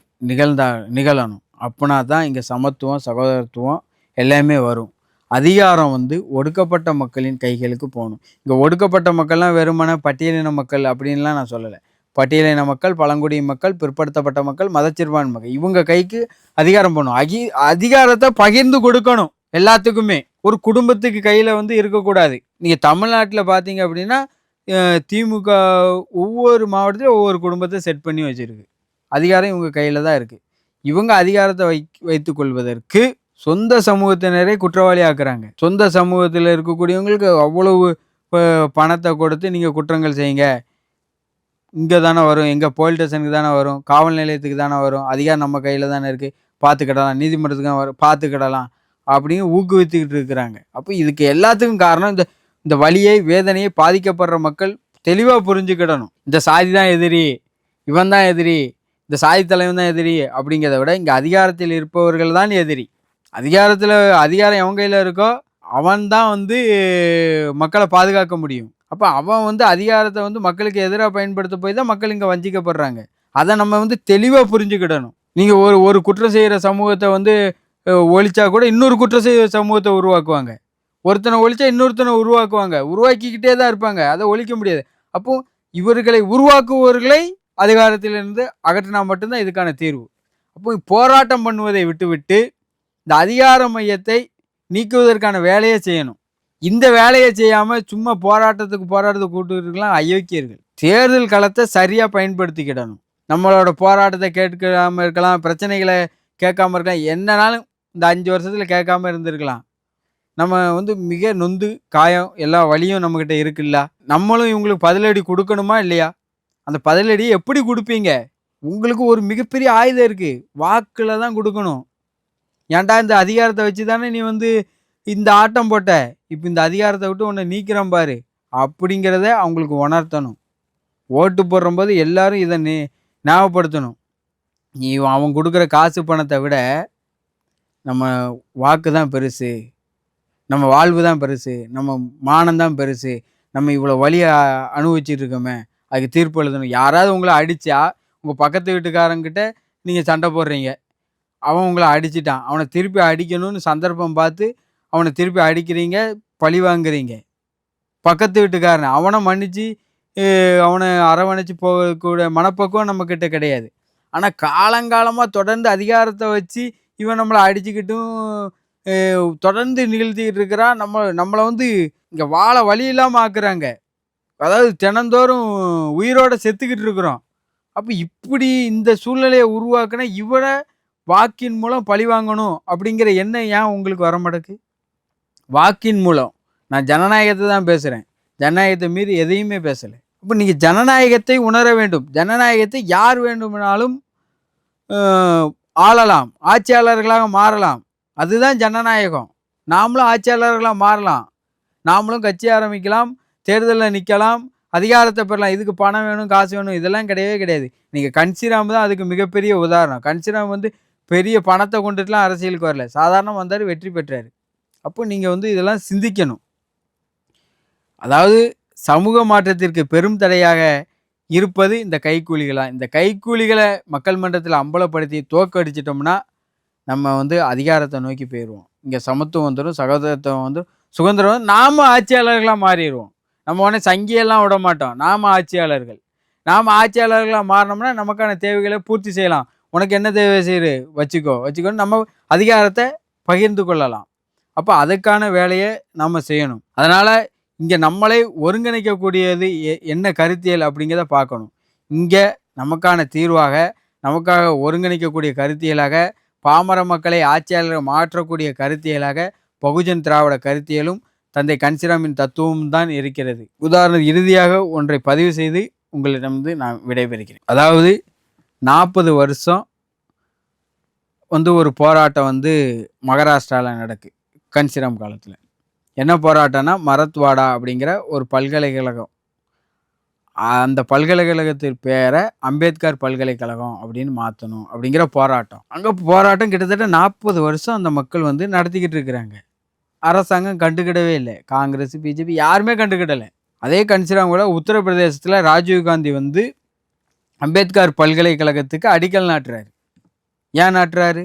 நிகழணும். அப்பனா தான் இங்கே சமத்துவம், சகோதரத்துவம் எல்லாமே வரும். அதிகாரம் வந்து ஒடுக்கப்பட்ட மக்களின் கைகளுக்கு போகணும். இங்கே ஒடுக்கப்பட்ட மக்கள்லாம் வெறுமனே பட்டியலின மக்கள் அப்படின்லாம் நான் சொல்லலை. பட்டியலின மக்கள், பழங்குடி மக்கள், பிற்படுத்தப்பட்ட மக்கள், மதச்சிறுபான்மை மக்கள் இவங்க கைக்கு அதிகாரம் போகணும். அதிகாரத்தை பகிர்ந்து கொடுக்கணும் எல்லாத்துக்குமே. ஒரு குடும்பத்துக்கு கையில் வந்து இருக்கக்கூடாது. நீங்கள் தமிழ்நாட்டில் பார்த்தீங்க அப்படின்னா திமுக ஒவ்வொரு மாவட்டத்திலும் ஒவ்வொரு குடும்பத்தை செட் பண்ணி வச்சிருக்கு. அதிகாரம் இவங்க கையில் தான் இருக்குது. இவங்க அதிகாரத்தை வைத்துக் கொள்வதற்கு சொந்த சமூகத்தினரை குற்றவாளி ஆக்குறாங்க. சொந்த சமூகத்தில் இருக்கக்கூடியவங்களுக்கு அவ்வளவு பணத்தை கொடுத்து நீங்கள் குற்றங்கள் செய்யுங்க, இங்கே தானே வரும், எங்கள் போலீஸ் ஸ்டேஷனுக்கு தானே வரும், காவல் நிலையத்துக்கு தானே வரும், அதிகாரம் நம்ம கையில் தானே இருக்குது, பார்த்துக்கிடலாம், நீதிமன்றத்துக்கு வரும் பார்த்துக்கிடலாம் அப்படின்னு ஊக்குவித்துக்கிட்டு இருக்கிறாங்க. அப்போ இதுக்கு எல்லாத்துக்கும் காரணம் இந்த வலியை, வேதனையை பாதிக்கப்படுற மக்கள் தெளிவாக புரிஞ்சுக்கிடணும். இந்த சாதி தான் எதிரி, இவன் தான் எதிரி, இந்த சாதி தலைவன் தான் எதிரி அப்படிங்கிறத விட இங்கே அதிகாரத்தில் இருப்பவர்கள் தான் எதிரி. அதிகாரம் எவன் கையில் இருக்கோ அவன் தான் வந்து மக்களை பாதுகாக்க முடியும். அப்போ அவன் வந்து அதிகாரத்தை வந்து மக்களுக்கு எதிராக பயன்படுத்த போய் தான் மக்கள் இங்கே வஞ்சிக்கப்படுறாங்க. அதை நம்ம வந்து தெளிவாக புரிஞ்சுக்கிடணும். நீங்கள் ஒரு குற்றம் செய்கிற சமூகத்தை வந்து ஒழிச்சா கூட இன்னொரு குற்றம் செய்கிற சமூகத்தை உருவாக்குவாங்க. ஒருத்தனை ஒழிச்சா இன்னொருத்தனை உருவாக்குவாங்க. உருவாக்கிக்கிட்டே தான் இருப்பாங்க. அதை ஒழிக்க முடியாது. அப்போ இவர்களை உருவாக்குபவர்களை அதிகாரத்திலிருந்து அகற்றினா மட்டும்தான் இதுக்கான தீர்வு. அப்போ போராட்டம் பண்ணுவதை விட்டுவிட்டு இந்த அதிகார மையத்தை நீக்குவதற்கான வேலையை செய்யணும். இந்த வேலையை செய்யாமல் சும்மா போராட்டத்துக்கு கூட்டுலாம் அயோக்கியர்கள். தேர்தல் களத்தை சரியாக பயன்படுத்திக்கிடணும். நம்மளோட போராட்டத்தை கேட்காம இருக்கலாம், பிரச்சனைகளை கேட்காம இருக்கலாம், என்னன்னாலும் இந்த 5 வருஷத்தில் கேட்காம இருந்திருக்கலாம். நம்ம வந்து மிக நொந்து காயம் எல்லா வழியும் நம்மக்கிட்ட இருக்குல்ல. நம்மளும் இவங்களுக்கு பதிலடி கொடுக்கணுமா இல்லையா? அந்த பதிலடியை எப்படி கொடுப்பீங்க? உங்களுக்கு ஒரு மிகப்பெரிய ஆயுதம் இருக்குது, வாக்கில் தான் கொடுக்கணும். ஏன்டா இந்த அதிகாரத்தை வச்சு தானே நீ வந்து இந்த ஆட்டம் போட்ட, இப்போ இந்த அதிகாரத்தை விட்டு உன்னை நீக்கிறேன் பாரு அப்படிங்கிறத அவங்களுக்கு உணர்த்தணும். ஓட்டு போடும்போது எல்லாரும் இதை ஞாபகப்படுத்தணும். நீ அவன் கொடுக்குற காசு பணத்தை விட நம்ம வாக்கு தான் பெருசு, நம்ம வாழ்வு தான் பெருசு, நம்ம மானம் தான் பெருசு, நம்ம இவ்வளோ வலியை அனுபவிச்சுட்டு இருக்கோமே, அதுக்கு தீர்ப்பு எழுதணும். யாராவது உங்களை அடித்தா உங்கள் பக்கத்து வீட்டுக்காரங்கிட்ட நீங்கள் சண்டை போடுறீங்க, அவன் உங்களை அடிச்சிட்டான், அவனை திருப்பி அடிக்கணும்னு சந்தர்ப்பம் பார்த்து அவனை திருப்பி அடிக்கிறீங்க, பழி வாங்குறீங்க. பக்கத்து வீட்டுக்காரன் அவனை மன்னித்து அவனை அரவணைச்சு போகக்கூடிய மனப்பக்குவம் நம்மக்கிட்ட கிடையாது. ஆனால் காலங்காலமாக தொடர்ந்து அதிகாரத்தை வச்சு இவன் நம்மளை அடிச்சுக்கிட்டும் தொடர்ந்து நிகழ்த்திக்கிட்டு இருக்கிறான். நம்மளை வந்து இங்கே வாழ வழி இல்லாமல் ஆக்குறாங்க. அதாவது தினந்தோறும் உயிரோட செத்துக்கிட்டு இருக்கிறோம். அப்போ இப்படி இந்த சூழ்நிலையை உருவாக்குனா இவனை வாக்கின் மூலம் பழி வாங்கணும் அப்படிங்கிற எண்ணம் ஏன் உங்களுக்கு வர மாட்டேக்கு? வாக்கின் மூலம் நான் ஜனநாயகத்தை தான் பேசுகிறேன், ஜனநாயகத்தை மீறி எதையுமே பேசலை. இப்போ நீங்கள் ஜனநாயகத்தை உணர வேண்டும். ஜனநாயகத்தை யார் வேண்டுமானாலும் ஆளலாம், ஆட்சியாளர்களாக மாறலாம். அதுதான் ஜனநாயகம். நாமளும் ஆட்சியாளர்களாக மாறலாம், நாமளும் கட்சி ஆரம்பிக்கலாம், தேர்தலில் நிற்கலாம், அதிகாரத்தை பெறலாம். இதுக்கு பணம் வேணும், காசு வேணும், இதெல்லாம் கிடையவே கிடையாது. நீங்கள் கன்சிராம் தான் அதுக்கு மிகப்பெரிய உதாரணம். கன்சிராம் வந்து பெரிய பணத்தை கொண்டுட்டுலாம் அரசியலுக்கு வரல, சாதாரணம் வந்தார், வெற்றி பெற்றார். அப்போ நீங்கள் வந்து இதெல்லாம் சிந்திக்கணும். அதாவது சமூக மாற்றத்திற்கு பெரும் தடையாக இருப்பது இந்த கைக்கூலிகளாக. இந்த கைக்கூலிகளை மக்கள் மன்றத்தில் அம்பலப்படுத்தி தோற்கடிச்சிட்டோம்னா நம்ம வந்து அதிகாரத்தை நோக்கி போயிடுவோம். இங்கே சமத்துவம் வந்துடும், சகோதரத்துவம் வந்துடும், சுதந்திரம், நாம் ஆட்சியாளர்களாக மாறிடுவோம். நம்ம உடனே சங்கியெல்லாம் விட மாட்டோம். நாம் ஆட்சியாளர்களாக மாறினோம்னா நமக்கான தேவைகளை பூர்த்தி செய்யலாம். உனக்கு என்ன தேவை செய்யுது வச்சுக்கோன்னு நம்ம அதிகாரத்தை பகிர்ந்து கொள்ளலாம். அப்போ அதுக்கான வேலையை நம்ம செய்யணும். அதனால் இங்கே நம்மளை ஒருங்கிணைக்கக்கூடியது என்ன கருத்தியல் அப்படிங்கிறத பார்க்கணும். இங்கே நமக்கான தீர்வாக, நமக்காக ஒருங்கிணைக்கக்கூடிய கருத்தியலாக, பாமர மக்களை ஆட்சியாளரை மாற்றக்கூடிய கருத்தியலாக பகுஜன் திராவிட கருத்தியலும் தந்தை கன்சிராமின் தத்துவமும் தான் இருக்கிறது. உதாரணம் இறுதியாக ஒன்றை பதிவு செய்து உங்களிடமிருந்து நான் விடைபெறுகிறேன். அதாவது 40 வருஷம் வந்து ஒரு போராட்டம் வந்து மகாராஷ்டிராவில் நடக்கு கன்சிராம் காலத்தில். என்ன போராட்டம்னா மரத்வாடா அப்படிங்கிற ஒரு பல்கலைக்கழகம், அந்த பல்கலைக்கழகத்தின் பேரை அம்பேத்கர் பல்கலைக்கழகம் அப்படின்னு மாற்றணும் அப்படிங்கிற போராட்டம். அங்கே போராட்டம் கிட்டத்தட்ட 40 வருஷம் அந்த மக்கள் வந்து நடத்திக்கிட்டு இருக்கிறாங்க. அரசாங்கம் கண்டுக்கிடவே இல்லை. காங்கிரஸ், பிஜேபி யாருமே கண்டுக்கிடலை. அதே கன்சிராம் கூட உத்தரப்பிரதேசத்தில் ராஜீவ்காந்தி வந்து அம்பேத்கர் பல்கலைக்கழகத்துக்கு அடிக்கல் நாட்டுறாரு. ஏன் நாட்டுறாரு?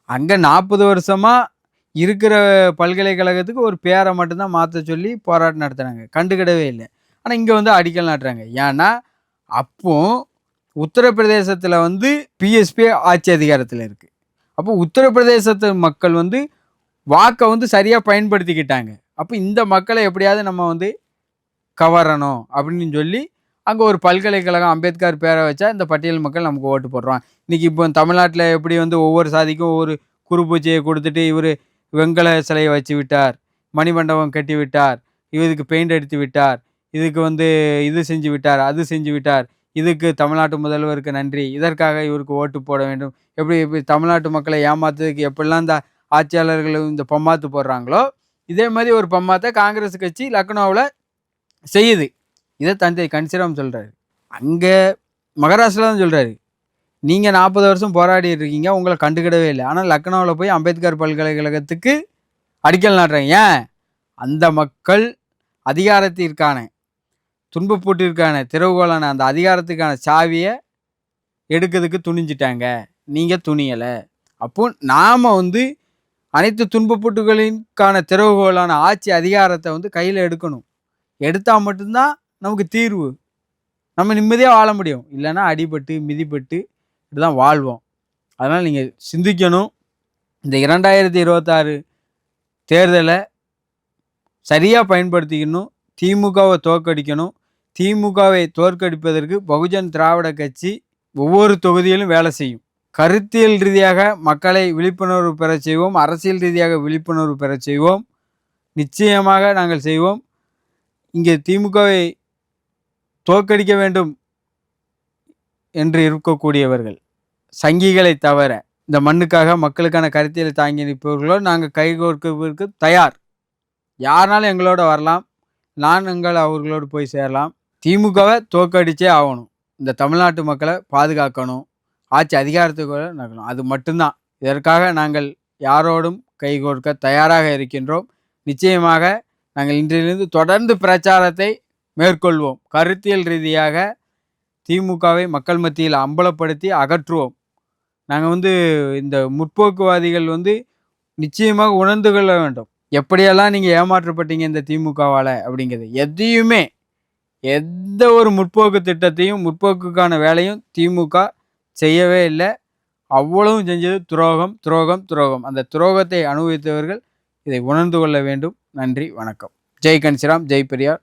அங்கே 40 வருஷமாக இருக்கிற பல்கலைக்கழகத்துக்கு ஒரு பேரை மட்டும்தான் மாற்ற சொல்லி போராட்டம் நடத்துகிறாங்க, கண்டுக்கிடவே இல்லை. ஆனால் இங்கே வந்து அடிக்கல் நாட்டுறாங்க. ஏன்னா அப்போ உத்தரப்பிரதேசத்தில் வந்து பிஎஸ்பி ஆட்சி அதிகாரத்தில் இருக்குது. அப்போ உத்தரப்பிரதேசத்து மக்கள் வந்து வாக்கை வந்து சரியாக பயன்படுத்திக்கிட்டாங்க. அப்போ இந்த மக்களை எப்படியாவது நம்ம வந்து கவரணும் அப்படின்னு சொல்லி அங்கே ஒரு பல்கலைக்கழகம் அம்பேத்கர் பேரை வச்சா இந்த பட்டியல் மக்கள் நமக்கு ஓட்டு போடுறான். இன்றைக்கி இப்போ தமிழ்நாட்டில் எப்படி வந்து ஒவ்வொரு சாதிக்கும் ஒவ்வொரு குறுப்பூச்சியை கொடுத்துட்டு இவர் வெங்கல சிலையை வச்சு விட்டார், மணிமண்டபம் கட்டி விட்டார், இதுக்கு பெயிண்ட் அடித்து விட்டார், இதுக்கு வந்து இது செஞ்சு விட்டார், அது செஞ்சு விட்டார், இதுக்கு தமிழ்நாட்டு முதல்வருக்கு நன்றி, இதற்காக இவருக்கு ஓட்டு போட வேண்டும், எப்படி தமிழ்நாட்டு மக்களை ஏமாத்துறதுக்கு எப்படிலாம் இந்த ஆட்சியாளர்கள் இந்த பம்மாத்து போடுறாங்களோ இதே மாதிரி ஒரு பம்மாத்தை காங்கிரஸ் கட்சி லக்னோவில் செய்யுது. இதை தந்தை கன்சிராம் சொல்கிறாரு. அங்கே மகாராஷ்டிரா தான் சொல்கிறாரு, நீங்கள் 40 வருஷம் போராடி இருக்கீங்க, உங்களை கண்டுக்கிடவே இல்லை. ஆனால் லக்னோவில் போய் அம்பேத்கர் பல்கலைக்கழகத்துக்கு அடிக்கல் நாட்டுறாங்க. ஏன்? அந்த மக்கள் அதிகாரத்திற்கான துன்பப்பட்டிருக்கான திறவுகோலான அந்த அதிகாரத்துக்கான சாவியை எடுக்கிறதுக்கு துணிஞ்சிட்டாங்க, நீங்கள் துணியலை. அப்போ நாம் வந்து அனைத்து துன்பப்பட்டுகளின்கான திறவுகோலான ஆட்சி அதிகாரத்தை வந்து கையில் எடுக்கணும். எடுத்தால் மட்டும்தான் நமக்கு தீர்வு, நம்ம நிம்மதியாக வாழ முடியும். இல்லைன்னா அடிபட்டு மிதிப்பட்டு இப்படிதான் வாழ்வோம். அதனால் நீங்கள் சிந்திக்கணும். இந்த 2026 தேர்தலை சரியாக பயன்படுத்திக்கணும். திமுகவை தோற்கடிக்கணும். திமுகவை தோற்கடிப்பதற்கு பகுஜன் திராவிட கட்சி ஒவ்வொரு தொகுதியிலும் வேலை செய்யும். கருத்தியல் ரீதியாக மக்களை விழிப்புணர்வு பெற செய்வோம், அரசியல் ரீதியாக விழிப்புணர்வு பெற செய்வோம். நிச்சயமாக நாங்கள் செய்வோம். இங்கே திமுகவை தோற்கடிக்க வேண்டும் என்று இருக்கக்கூடியவர்கள் சங்கிகளை தவிர இந்த மண்ணுக்காக மக்களுக்கான கருத்தியலை தாங்கி நிற்பவர்களோ நாங்கள் கைகோர்க்கிறதுக்கு தயார். யாருனாலும் எங்களோட வரலாம், நாங்கள் அவர்களோடு போய் சேரலாம். திமுகவை தோற்கடிச்சே ஆகணும். இந்த தமிழ்நாட்டு மக்களை பாதுகாக்கணும், ஆட்சி அதிகாரத்துக்கு நடக்கணும். அது மட்டும்தான். இதற்காக நாங்கள் யாரோடும் கைகோர்க்க தயாராக இருக்கின்றோம். நிச்சயமாக நாங்கள் இன்றிலிருந்து தொடர்ந்து பிரச்சாரத்தை மேற்கொள்வோம். கருத்தியல் ரீதியாக திமுகவை மக்கள் மத்தியில் அம்பலப்படுத்தி அகற்றுவோம். நாங்கள் வந்து இந்த முற்போக்குவாதிகள் வந்து நிச்சயமாக உணர்ந்து கொள்ள வேண்டும். எப்படியெல்லாம் நீங்கள் ஏமாற்றப்பட்டீங்க இந்த திமுகவால் அப்படிங்கிறது. எதையுமே எந்த ஒரு முற்போக்கு திட்டத்தையும் முற்போக்குக்கான வேலையும் திமுக செய்யவே இல்லை. அவ்வளவும் செஞ்சது துரோகம் துரோகம் துரோகம். அந்த துரோகத்தை அனுபவித்தவர்கள் இதை உணர்ந்து கொள்ள வேண்டும். நன்றி, வணக்கம். ஜெய் கன்சிராம், ஜெய் பெரியார்.